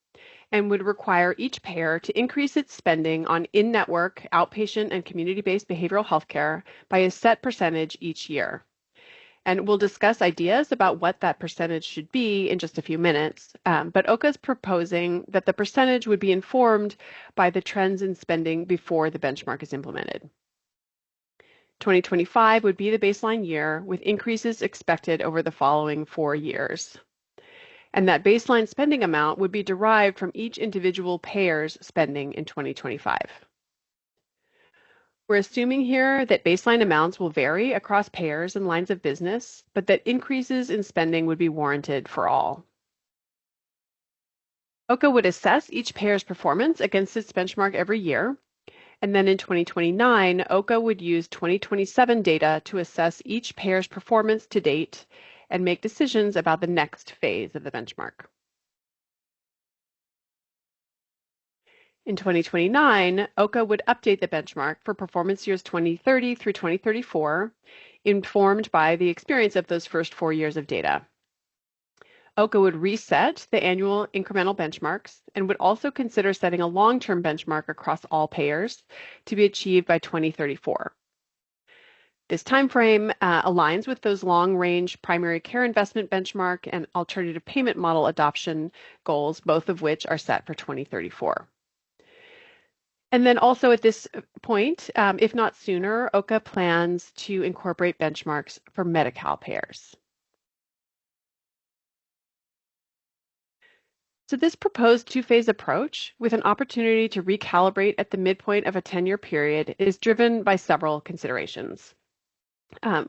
and would require each payer to increase its spending on in-network, outpatient, and community-based behavioral health care by a set percentage each year. And we'll discuss ideas about what that percentage should be in just a few minutes. But OHCA is proposing that the percentage would be informed by the trends in spending before the benchmark is implemented. 2025 would be the baseline year, with increases expected over the following 4 years. And that baseline spending amount would be derived from each individual payer's spending in 2025. We're assuming here that baseline amounts will vary across payers and lines of business, but that increases in spending would be warranted for all. OHCA would assess each payer's performance against its benchmark every year, and then in 2029, OHCA would use 2027 data to assess each payer's performance to date and make decisions about the next phase of the benchmark. In 2029, OHCA would update the benchmark for performance years 2030 through 2034, informed by the experience of those first 4 years of data. OHCA would reset the annual incremental benchmarks and would also consider setting a long-term benchmark across all payers to be achieved by 2034. This timeframe aligns with those long-range primary care investment benchmark and alternative payment model adoption goals, both of which are set for 2034. And then also at this point, if not sooner, OHCA plans to incorporate benchmarks for Medi-Cal payers. So this proposed 2-phase approach, with an opportunity to recalibrate at the midpoint of a 10-year period, is driven by several considerations.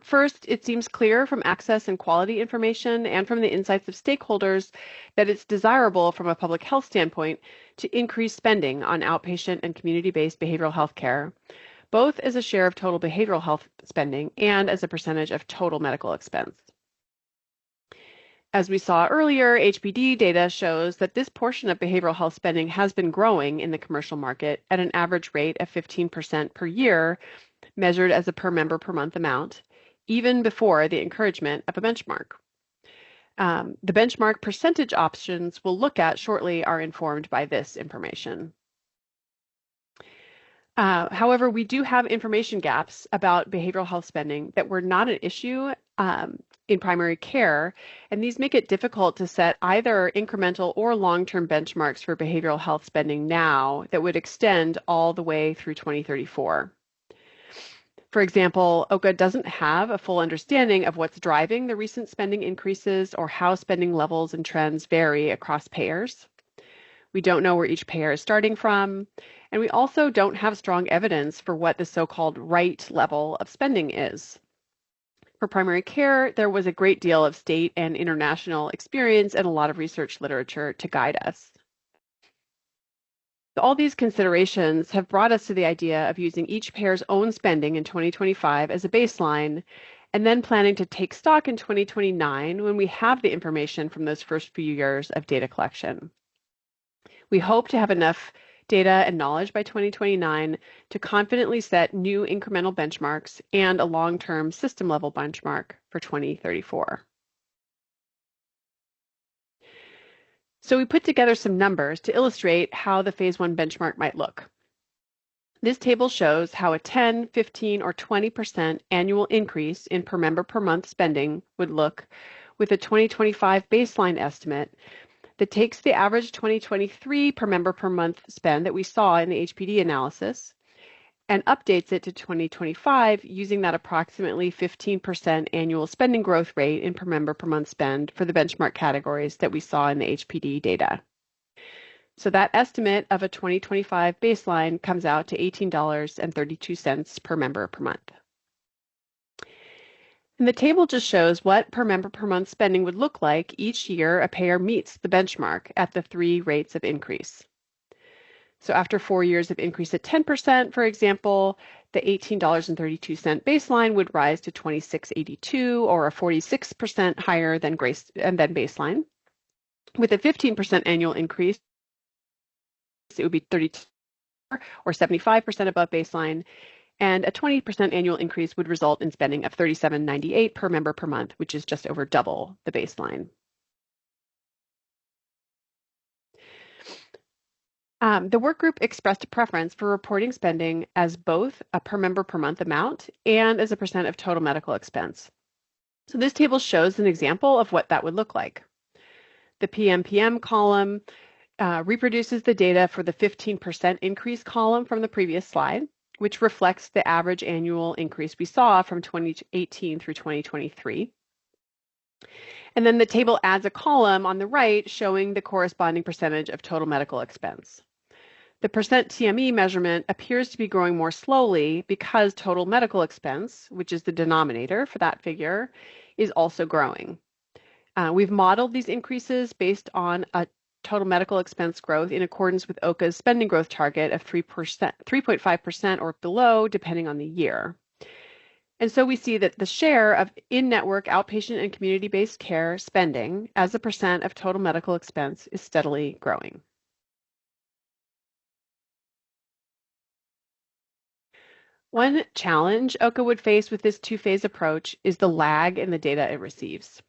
First, it seems clear from access and quality information and from the insights of stakeholders that it's desirable from a public health standpoint to increase spending on outpatient and community-based behavioral health care, both as a share of total behavioral health spending and as a percentage of total medical expense. As we saw earlier, HPD data shows that this portion of behavioral health spending has been growing in the commercial market at an average rate of 15% per year, measured as a per member per month amount, even before the encouragement of a benchmark. The benchmark percentage options we'll look at shortly are informed by this information. However, we do have information gaps about behavioral health spending that were not an issue in primary care, and these make it difficult to set either incremental or long-term benchmarks for behavioral health spending now that would extend all the way through 2034. For example, OHCA doesn't have a full understanding of what's driving the recent spending increases or how spending levels and trends vary across payers. We don't know where each payer is starting from, and we also don't have strong evidence for what the so-called right level of spending is. For primary care, there was a great deal of state and international experience and a lot of research literature to guide us. So all these considerations have brought us to the idea of using each payer's own spending in 2025 as a baseline, and then planning to take stock in 2029 when we have the information from those first few years of data collection. We hope to have enough data and knowledge by 2029 to confidently set new incremental benchmarks and a long-term system-level benchmark for 2034. So we put together some numbers to illustrate how the phase 1 benchmark might look. This table shows how a 10, 15, or 20% annual increase in per member per month spending would look with a 2025 baseline estimate that takes the average 2023 per member per month spend that we saw in the HPD analysis and updates it to 2025 using that approximately 15% annual spending growth rate in per member per month spend for the benchmark categories that we saw in the HPD data. So that estimate of a 2025 baseline comes out to $18.32 per member per month. And the table just shows what per member per month spending would look like each year a payer meets the benchmark at the 3 rates of increase. So after 4 years of increase at 10%, for example, the $18.32 baseline would rise to $26.82, or a 46% higher than baseline. With a 15% annual increase, it would be 32 or 75% above baseline, and a 20% annual increase would result in spending of $37.98 per member per month, which is just over double the baseline. The work group expressed a preference for reporting spending as both a per member per month amount and as a percent of total medical expense. So this table shows an example of what that would look like. The PMPM column reproduces the data for the 15% increase column from the previous slide, which reflects the average annual increase we saw from 2018 through 2023. And then the table adds a column on the right showing the corresponding percentage of total medical expense. The percent TME measurement appears to be growing more slowly because total medical expense, which is the denominator for that figure, is also growing. We've modeled these increases based on a total medical expense growth in accordance with OHCA's spending growth target of 3.5% or below, depending on the year. And so we see that the share of in-network outpatient and community-based care spending as a percent of total medical expense is steadily growing. One challenge OHCA would face with this two-phase approach is the lag in the data it receives.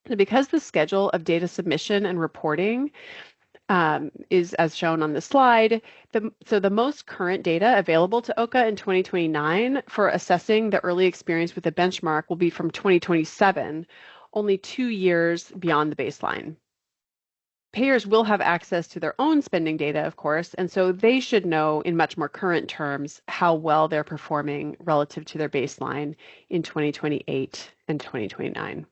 Because the schedule of data submission and reporting is as shown on the slide, so the most current data available to OHCA in 2029 for assessing the early experience with the benchmark will be from 2027, only 2 years beyond the baseline. Payers will have access to their own spending data, of course, and so they should know in much more current terms how well they're performing relative to their baseline in 2028 and 2029.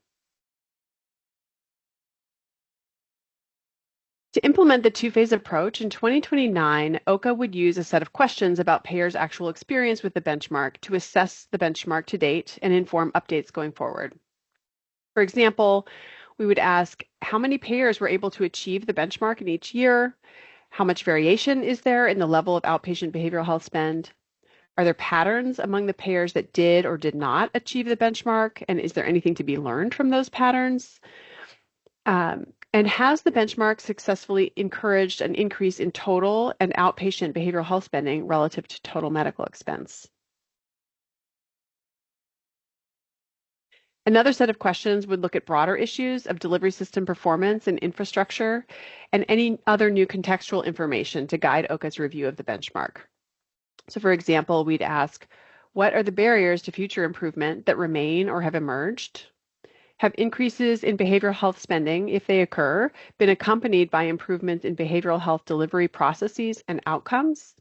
To implement the two-phase approach, in 2029, OHCA would use a set of questions about payers' actual experience with the benchmark to assess the benchmark to date and inform updates going forward. For example, we would ask how many payers were able to achieve the benchmark in each year, how much variation is there in the level of outpatient behavioral health spend, are there patterns among the payers that did or did not achieve the benchmark, and is there anything to be learned from those patterns? And has the benchmark successfully encouraged an increase in total and outpatient behavioral health spending relative to total medical expense? Another set of questions would look at broader issues of delivery system performance and infrastructure and any other new contextual information to guide OHCA's review of the benchmark. So for example, we'd ask, what are the barriers to future improvement that remain or have emerged? Have increases in behavioral health spending, if they occur, been accompanied by improvements in behavioral health delivery processes and outcomes?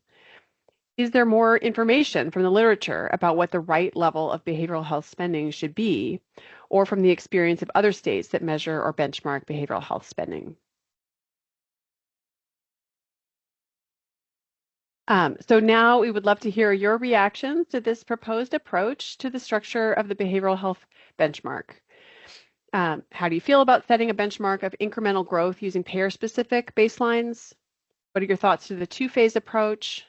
Is there more information from the literature about what the right level of behavioral health spending should be, or from the experience of other states that measure or benchmark behavioral health spending? So now we would love to hear your reactions to this proposed approach to the structure of the behavioral health benchmark. How do you feel about setting a benchmark of incremental growth using payer-specific baselines? What are your thoughts to the two-phase approach?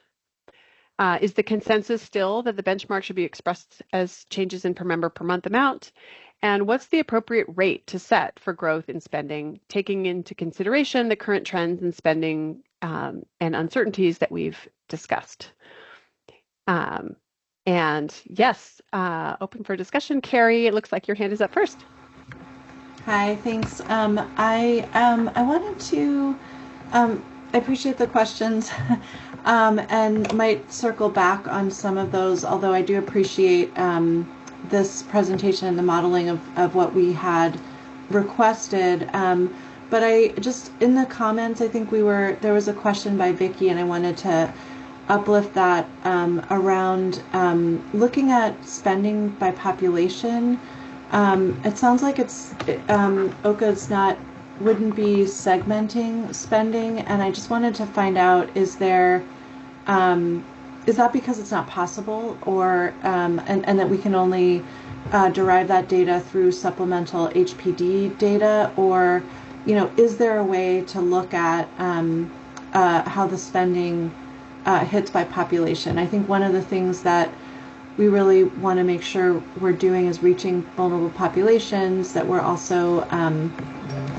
Is the consensus still that the benchmark should be expressed as changes in per member per month amount? And what's the appropriate rate to set for growth in spending, taking into consideration the current trends in spending and uncertainties that we've discussed? And yes, open for discussion. Carrie, it looks like your hand is up first. Hi, thanks. I wanted to, I appreciate the questions and might circle back on some of those, although I do appreciate this presentation and the modeling of what we had requested. But I just, in the comments, I think there was a question by Vicki, and I wanted to uplift that around looking at spending by population. It sounds like OHCA's not wouldn't be segmenting spending, and I just wanted to find out, is that because it's not possible, or and that we can only derive that data through supplemental HPD data, or is there a way to look at how the spending hits by population? I think one of the things that we really want to make sure we're doing is reaching vulnerable populations, that we're also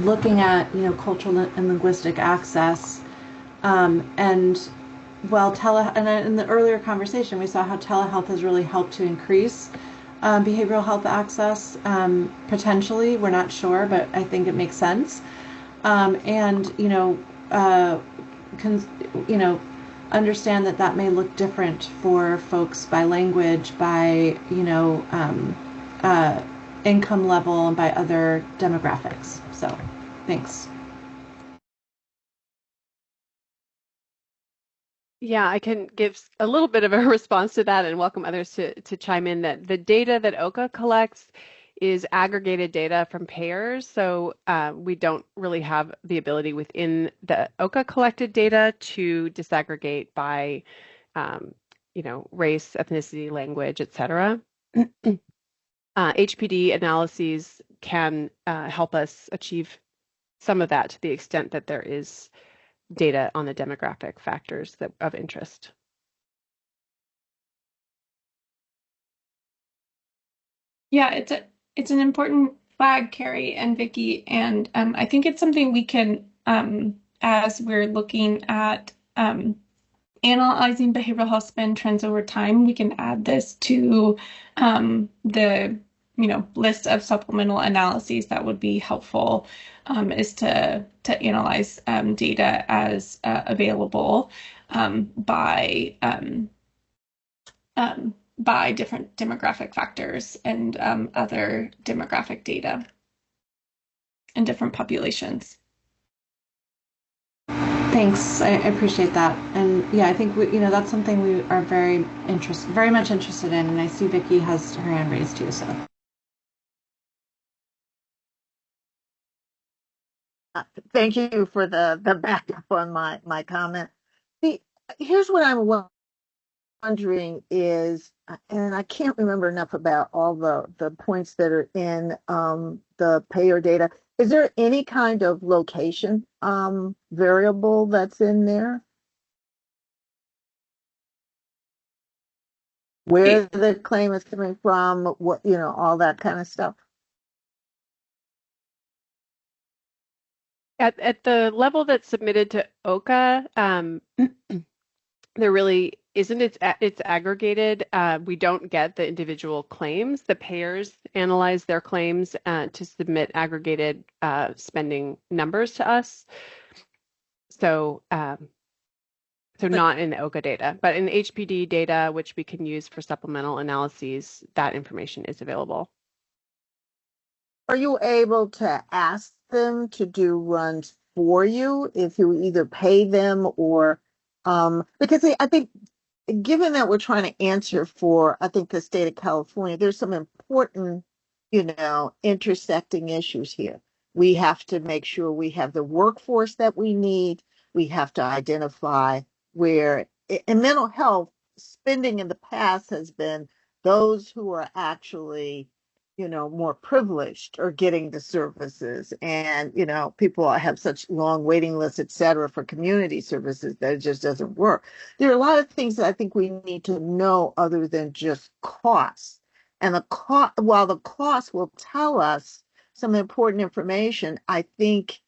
looking at cultural and linguistic access, and while in the earlier conversation we saw how telehealth has really helped to increase behavioral health access, potentially, we're not sure, but I think it makes sense, and understand that may look different for folks by language, by income level, and by other demographics. So thanks. Yeah, I can give a little bit of a response to that and welcome others to chime in. That the data that OHCA collects is aggregated data from payers, so we don't really have the ability within the OHCA collected data to disaggregate by race, ethnicity, language, etc. HPD analyses can help us achieve some of that to the extent that there is data on the demographic factors of interest. Yeah, it's an important flag, Carrie and Vicky, and I think it's something we can, as we're looking at analyzing behavioral health spend trends over time, we can add this to the list of supplemental analyses that would be helpful, is to analyze data as available by different demographic factors and other demographic data in different populations. Thanks, I appreciate that, and yeah, I think that's something we are very much interested in, and I see Vicky has her hand raised too. So, thank you for the backup on my comment. Here's what I'm wondering is, and I can't remember enough about all the points that are in the payer data. Is there any kind of location variable that's in there? Where the claim is coming from, what, all that kind of stuff? At the level that's submitted to OHCA, there really isn't. It's aggregated. We don't get the individual claims. The payers analyze their claims to submit aggregated spending numbers to us. So not in the OHCA data, but in the HPD data, which we can use for supplemental analyses, that information is available. Are you able to ask them to do runs for you if you either pay them or because I think, given that we're trying to answer for, I think, the state of California, there's some important, intersecting issues here. We have to make sure we have the workforce that we need. We have to identify where, in mental health, spending in the past has been those who are actually more privileged are getting the services, and people have such long waiting lists, et cetera, for community services that it just doesn't work. There are a lot of things that I think we need to know other than just costs, and while the cost will tell us some important information, I think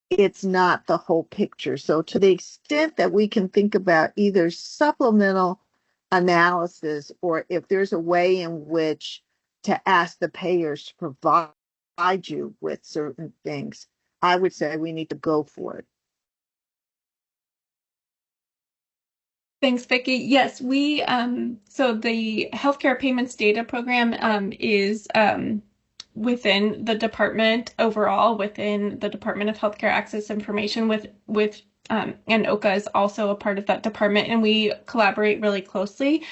it's not the whole picture. So to the extent that we can think about either supplemental analysis, or if there's a way in which to ask the payers to provide you with certain things, I would say we need to go for it. Thanks, Vicki. Yes, we so the healthcare payments data program is within the department overall, within the Department of Healthcare Access Information and OHCA is also a part of that department, and we collaborate really closely.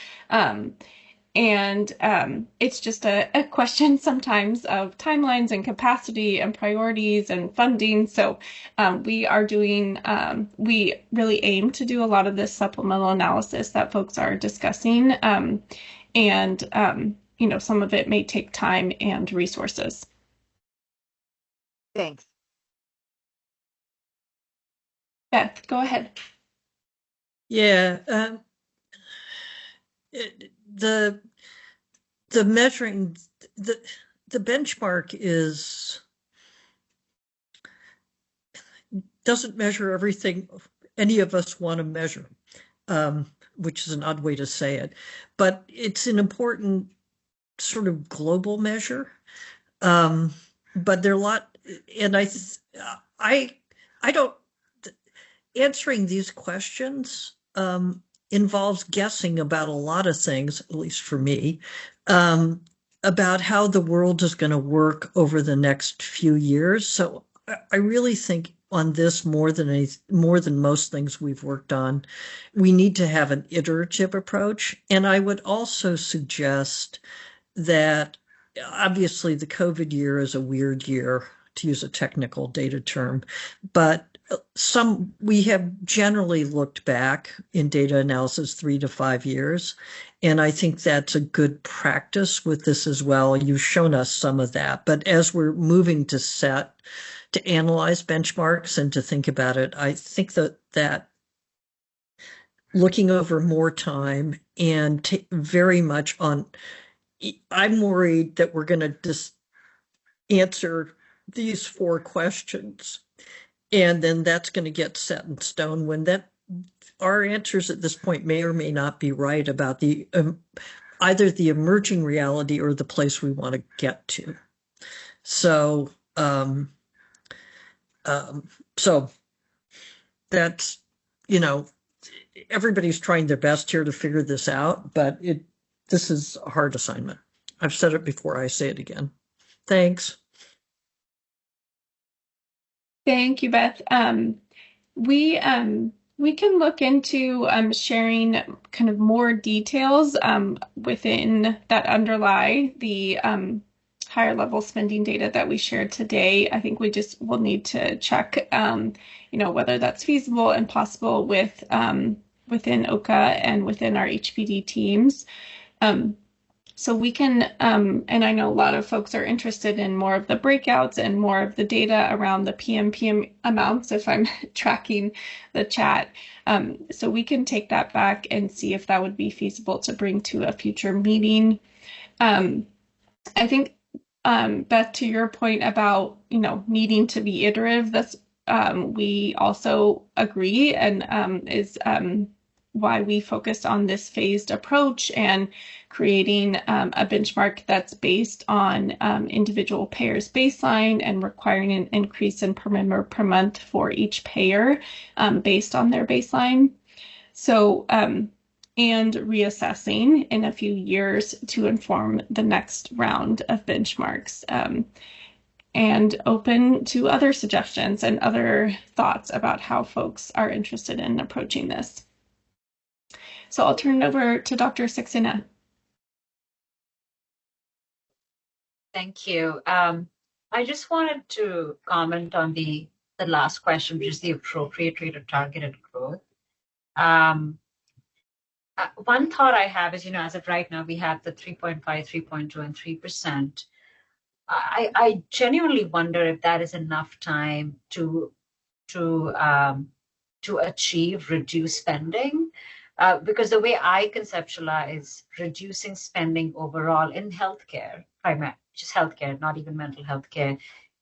And it's just a question sometimes of timelines and capacity and priorities and funding. So we are doing, we really aim to do a lot of this supplemental analysis that folks are discussing. You know, some of it may take time and resources. Thanks. Beth, go ahead. Yeah, the measuring, the benchmark doesn't measure everything any of us want to measure, which is an odd way to say it, but it's an important sort of global measure. But there are a lot, and I don't, answering these questions involves guessing about a lot of things, at least for me, about how the world is going to work over the next few years. So I really think on this more than most things we've worked on, we need to have an iterative approach. And I would also suggest that obviously the COVID year is a weird year, to use a technical data term, but we have generally looked back in data analysis 3 to 5 years. And I think that's a good practice with this as well. You've shown us some of that, but as we're moving to analyze benchmarks and to think about it, I think that looking over more time and very much on, I'm worried that we're going to just answer these 4 questions, and then that's going to get set in stone when our answers at this point may or may not be right about the either the emerging reality or the place we want to get to. So, so that's, you know, everybody's trying their best here to figure this out, but this is a hard assignment. I've said it before, I say it again. Thanks. Thank you, Beth. We can look into sharing kind of more details within that underlie the higher level spending data that we shared today. I think we just will need to check, you know, whether that's feasible and possible within OHCA and within our HPD teams. So we can, and I know a lot of folks are interested in more of the breakouts and more of the data around the PM amounts, if I'm tracking the chat. So we can take that back and see if that would be feasible to bring to a future meeting. I think, Beth, to your point about, you know, needing to be iterative, that's we also agree, and is why we focused on this phased approach and creating a benchmark that's based on individual payers' baseline and requiring an increase in per member per month for each payer based on their baseline. So, and reassessing in a few years to inform the next round of benchmarks. And open to other suggestions and other thoughts about how folks are interested in approaching this. So I'll turn it over to Dr. Saxena. Thank you. I just wanted to comment on the last question, which is the appropriate rate of targeted growth. One thought I have is, you know, as of right now, we have the 3.5, 3.2, and 3%. I genuinely wonder if that is enough time to achieve reduced spending. Because the way I conceptualize reducing spending overall in healthcare, just healthcare, not even mental health care,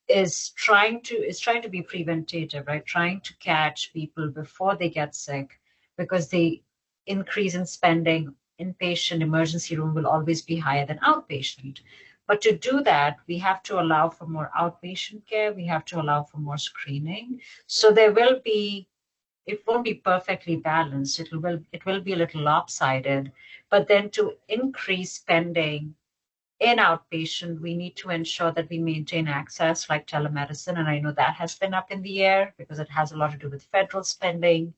is trying to be preventative, right? Trying to catch people before they get sick, because the increase in spending inpatient emergency room will always be higher than outpatient. But to do that, we have to allow for more outpatient care. We have to allow for more screening. So it won't be perfectly balanced. It will be a little lopsided. But then to increase spending in outpatient, we need to ensure that we maintain access like telemedicine. And I know that has been up in the air because it has a lot to do with federal spending.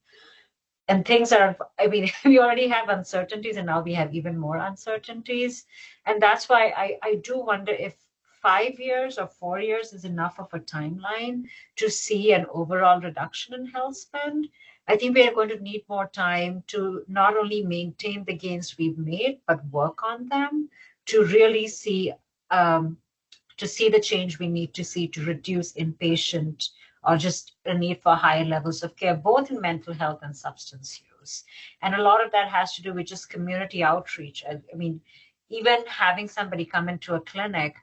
and things are, I mean, we already have uncertainties and now we have even more uncertainties. And that's why I do wonder if 5 years or 4 years is enough of a timeline to see an overall reduction in health spend. I think we are going to need more time to not only maintain the gains we've made, but work on them to really see the change we need to see to reduce inpatient or just a need for higher levels of care, both in mental health and substance use. And a lot of that has to do with just community outreach. I mean, even having somebody come into a clinic,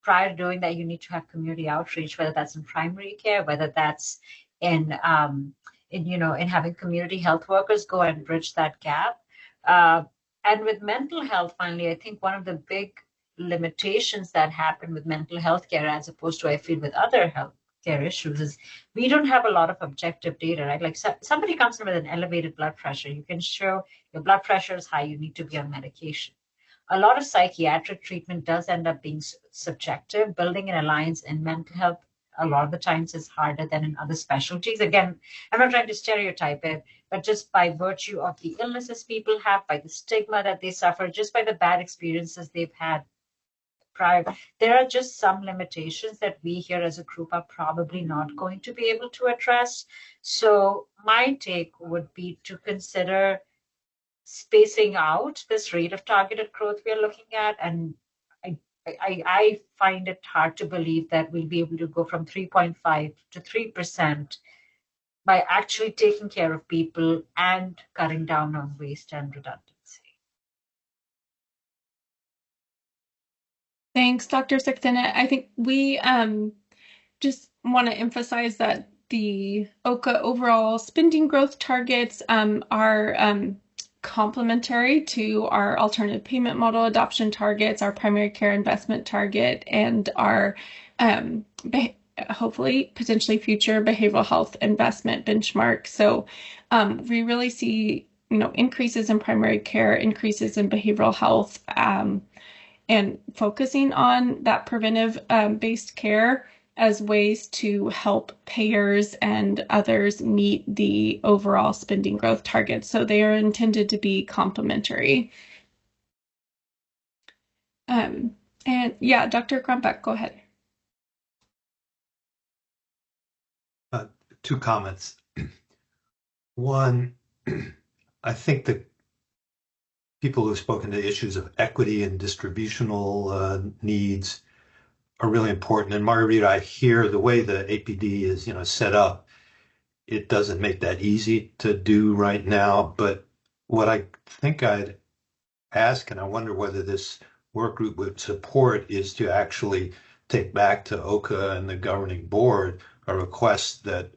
prior to doing that, you need to have community outreach, whether that's in primary care, whether that's in having community health workers go and bridge that gap. And with mental health, finally, I think one of the big limitations that happen with mental health care, as opposed to, I feel, with other health care issues, is we don't have a lot of objective data, right? Like somebody comes in with an elevated blood pressure, you can show your blood pressure is high, you need to be on medication. A lot of psychiatric treatment does end up being subjective. Building an alliance in mental health a lot of the times is harder than in other specialties. Again, I'm not trying to stereotype it, but just by virtue of the illnesses people have, by the stigma that they suffer, just by the bad experiences they've had prior, there are just some limitations that we here as a group are probably not going to be able to address. So my take would be to consider spacing out this rate of targeted growth we are looking at. And I find it hard to believe that we'll be able to go from 3.5 to 3% by actually taking care of people and cutting down on waste and redundancy. Thanks, Dr. Saxena. I think we just want to emphasize that the OHCA overall spending growth targets are complementary to our alternative payment model adoption targets, our primary care investment target, and our hopefully potentially future behavioral health investment benchmark. So we really see increases in primary care, increases in behavioral health, and focusing on that preventive based care as ways to help payers and others meet the overall spending growth targets. So they are intended to be complementary. And yeah, Dr. Grumbeck, go ahead. Two comments. One, I think that people who have spoken to issues of equity and distributional needs are really important. And Margarita, I hear the way the APD is, set up, it doesn't make that easy to do right now. But what I think I'd ask, and I wonder whether this work group would support, is to actually take back to OHCA and the governing board a request that,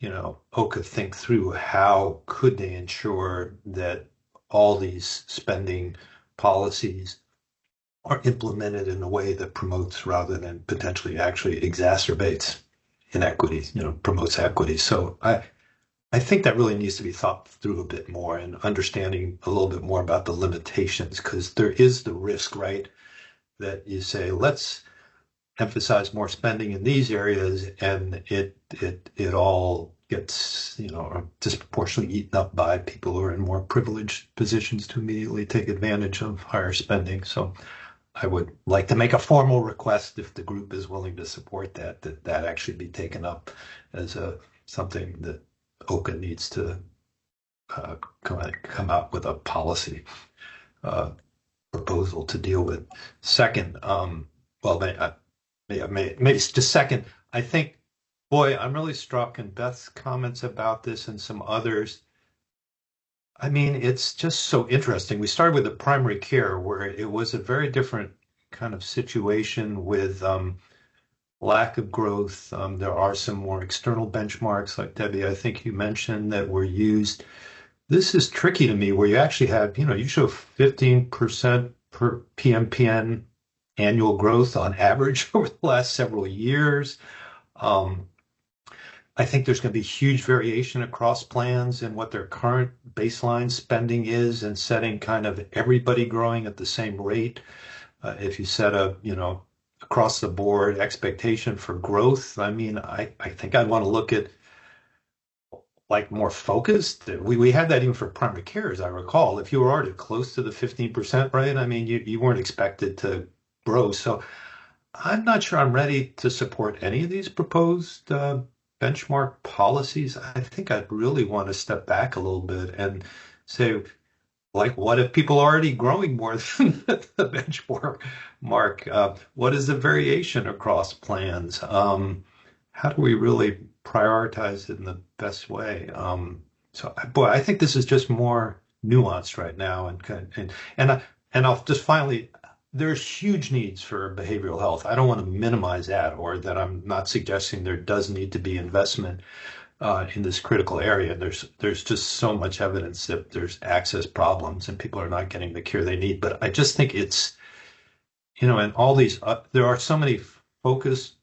OHCA think through how could they ensure that all these spending policies are implemented in a way that promotes rather than potentially actually exacerbates inequities, promotes equity. So I think that really needs to be thought through a bit more and understanding a little bit more about the limitations, because there is the risk, right, that you say, let's emphasize more spending in these areas, and it all gets, disproportionately eaten up by people who are in more privileged positions to immediately take advantage of higher spending. So I would like to make a formal request, if the group is willing to support that actually be taken up as something that OHCA needs to come out with a policy proposal to deal with. Second, maybe just second, I think, boy, I'm really struck in Beth's comments about this and some others. I mean, it's just so interesting. We started with the primary care, where it was a very different kind of situation with lack of growth. There are some more external benchmarks, like Debbie, I think you mentioned, that were used. This is tricky to me, where you actually have, you show 15% per PMPN annual growth on average over the last several years. I think there's going to be huge variation across plans in what their current baseline spending is, and setting kind of everybody growing at the same rate. If you set a, across the board expectation for growth, I mean, I think I'd want to look at like more focused. We had that even for primary care, as I recall. If you were already close to the 15%, right? I mean, you weren't expected to grow. So I'm not sure I'm ready to support any of these proposed benchmark policies. I think I'd really want to step back a little bit and say, like, what if people are already growing more than the benchmark mark? What is the variation across plans? How do we really prioritize it in the best way? So, boy, I think this is just more nuanced right now, and I'll just finally, there's huge needs for behavioral health. I don't want to minimize that, or that I'm not suggesting there does need to be investment in this critical area. There's just so much evidence that there's access problems and people are not getting the care they need. But I just think it's, and all these, there are so many focused,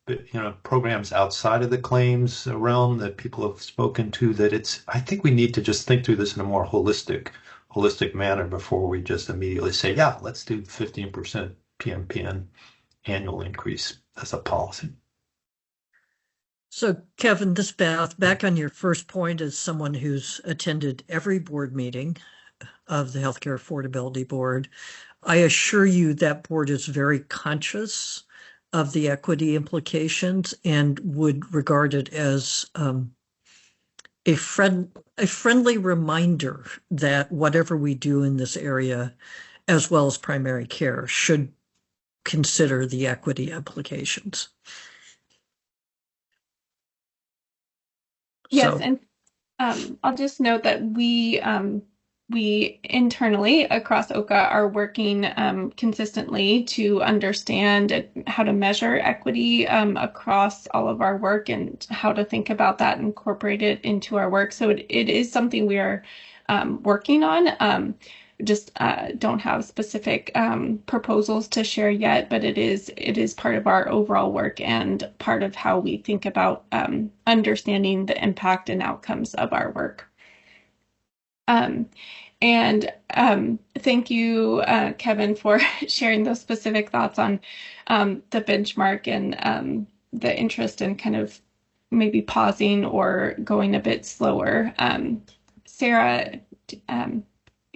programs outside of the claims realm that people have spoken to that I think we need to just think through this in a more holistic manner before we just immediately say, yeah, let's do 15% PMPN annual increase as a policy. So, Kevin, this Beth, back on your first point, as someone who's attended every board meeting of the Healthcare Affordability Board, I assure you that board is very conscious of the equity implications and would regard it as a friendly reminder that whatever we do in this area, as well as primary care, should consider the equity implications. Yes, and I'll just note that we internally across OHCA are working consistently to understand how to measure equity across all of our work and how to think about that and incorporate it into our work. So it is something we are working on. Just don't have specific proposals to share yet, but it is part of our overall work and part of how we think about understanding the impact and outcomes of our work. And thank you, Kevin, for sharing those specific thoughts on the benchmark and the interest in kind of maybe pausing or going a bit slower. Sarah,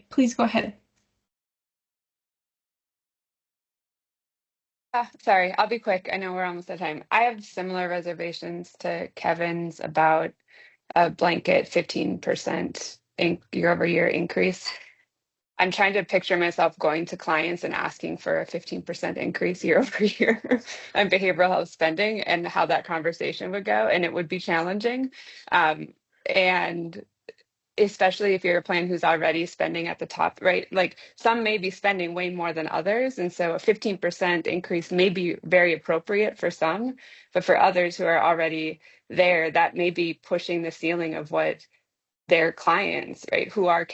please go ahead. Sorry, I'll be quick. I know we're almost at time. I have similar reservations to Kevin's about a blanket 15% year-over-year increase. I'm trying to picture myself going to clients and asking for a 15% increase year over year on behavioral health spending and how that conversation would go. And it would be challenging. And especially if you're a plan who's already spending at the top, right? Like some may be spending way more than others. And so a 15% increase may be very appropriate for some, but for others who are already there, that may be pushing the ceiling of what their clients, right? Who are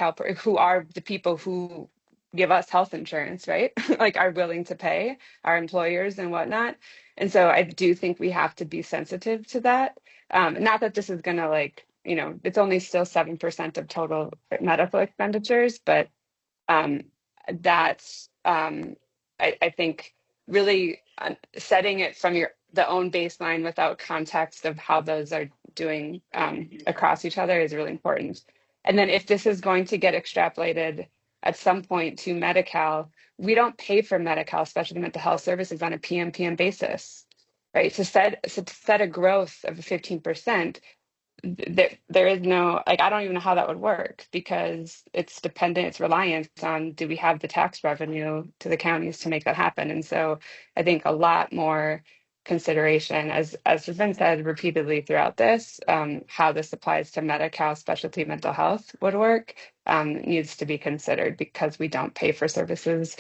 the people who give us health insurance, right? Like are willing to pay, our employers and whatnot. And so I do think we have to be sensitive to that. Not that this is gonna it's only still 7% of total medical expenditures, but that's I think really setting it from the own baseline without context of how those are doing across each other is really important. And then if this is going to get extrapolated at some point to Medi-Cal, we don't pay for Medi-Cal, especially mental health services, on a PMPM basis, right? To set a growth of 15%, there is no, like, I don't even know how that would work because it's dependent, it's reliant on, do we have the tax revenue to the counties to make that happen? And so I think a lot more consideration, as has been said repeatedly throughout this, how this applies to Medi-Cal specialty mental health would work, needs to be considered because we don't pay for services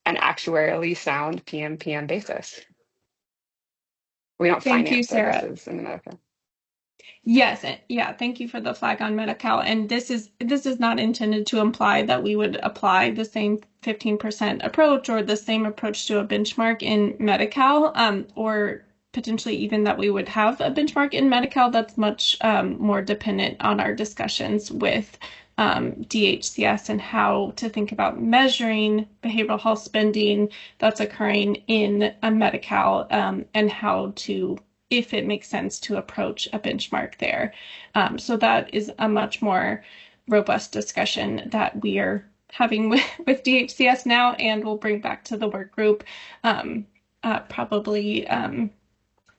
an actuarially sound PMPM basis. We don't finance services in America. Yes, yeah, thank you for the flag on Medi-Cal. And this is not intended to imply that we would apply the same 15% approach or the same approach to a benchmark in Medi-Cal, or potentially even that we would have a benchmark in Medi-Cal. That's much more dependent on our discussions with DHCS and how to think about measuring behavioral health spending that's occurring in a Medi-Cal, and how to if it makes sense to approach a benchmark there. So that is a much more robust discussion that we are having with DHCS now, and we'll bring back to the work group probably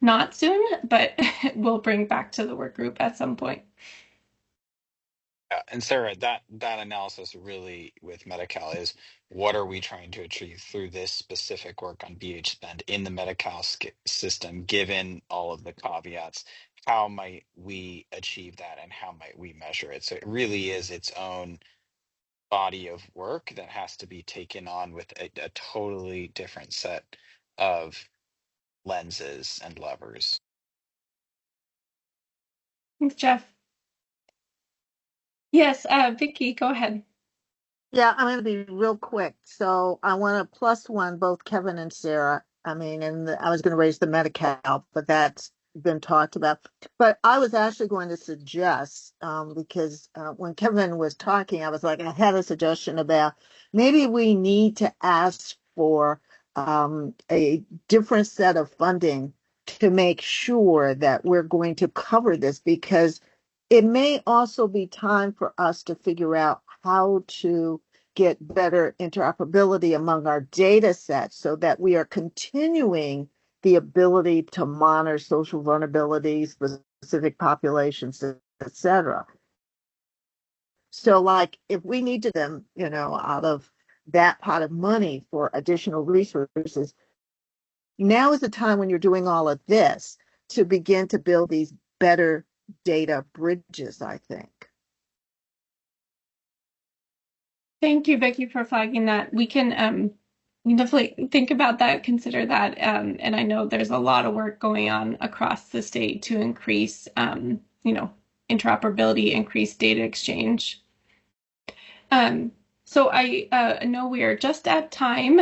not soon, but we'll bring back to the work group at some point. Yeah, and Sarah, that analysis really with Medi-Cal is what are we trying to achieve through this specific work on BH spend in the Medi-Cal system, given all of the caveats? How might we achieve that, and how might we measure it? So it really is its own body of work that has to be taken on with a totally different set of lenses and levers. Thanks, Jeff. Yes, Vicky, go ahead. Yeah, I'm going to be real quick. So I want to plus one both Kevin and Sarah. I mean, and I was going to raise the Medi-Cal, but that's been talked about. But I was actually going to suggest, because when Kevin was talking, I was like, I had a suggestion about maybe we need to ask for a different set of funding to make sure that we're going to cover this, because it may also be time for us to figure out how to get better interoperability among our data sets so that we are continuing the ability to monitor social vulnerabilities, specific populations, et cetera. So like if we need to them, out of that pot of money for additional resources, now is the time when you're doing all of this to begin to build these better data bridges, I think. Thank you, Becky, for flagging that. We can definitely think about that, consider that. And I know there's a lot of work going on across the state to increase, interoperability, increase data exchange. So I know we are just at time.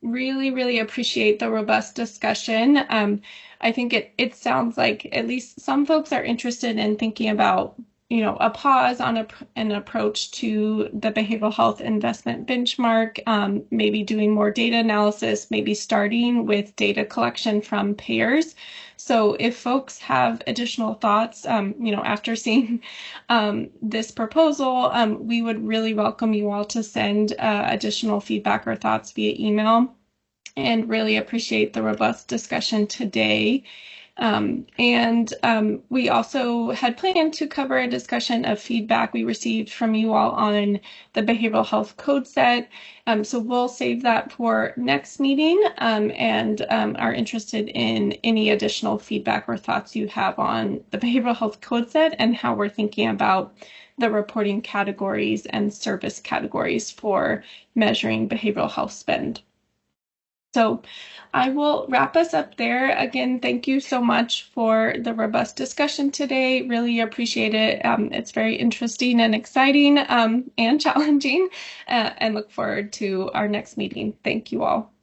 Really, really appreciate the robust discussion. I think it sounds like at least some folks are interested in thinking about, a pause on an approach to the behavioral health investment benchmark, maybe doing more data analysis, maybe starting with data collection from payers. So if folks have additional thoughts, after seeing this proposal, we would really welcome you all to send additional feedback or thoughts via email, and really appreciate the robust discussion today. We also had planned to cover a discussion of feedback we received from you all on the behavioral health code set. So we'll save that for next meeting, and are interested in any additional feedback or thoughts you have on the behavioral health code set and how we're thinking about the reporting categories and service categories for measuring behavioral health spend. So I will wrap us up there. Again, thank you so much for the robust discussion today. Really appreciate it. It's very interesting and exciting and challenging, and look forward to our next meeting. Thank you all.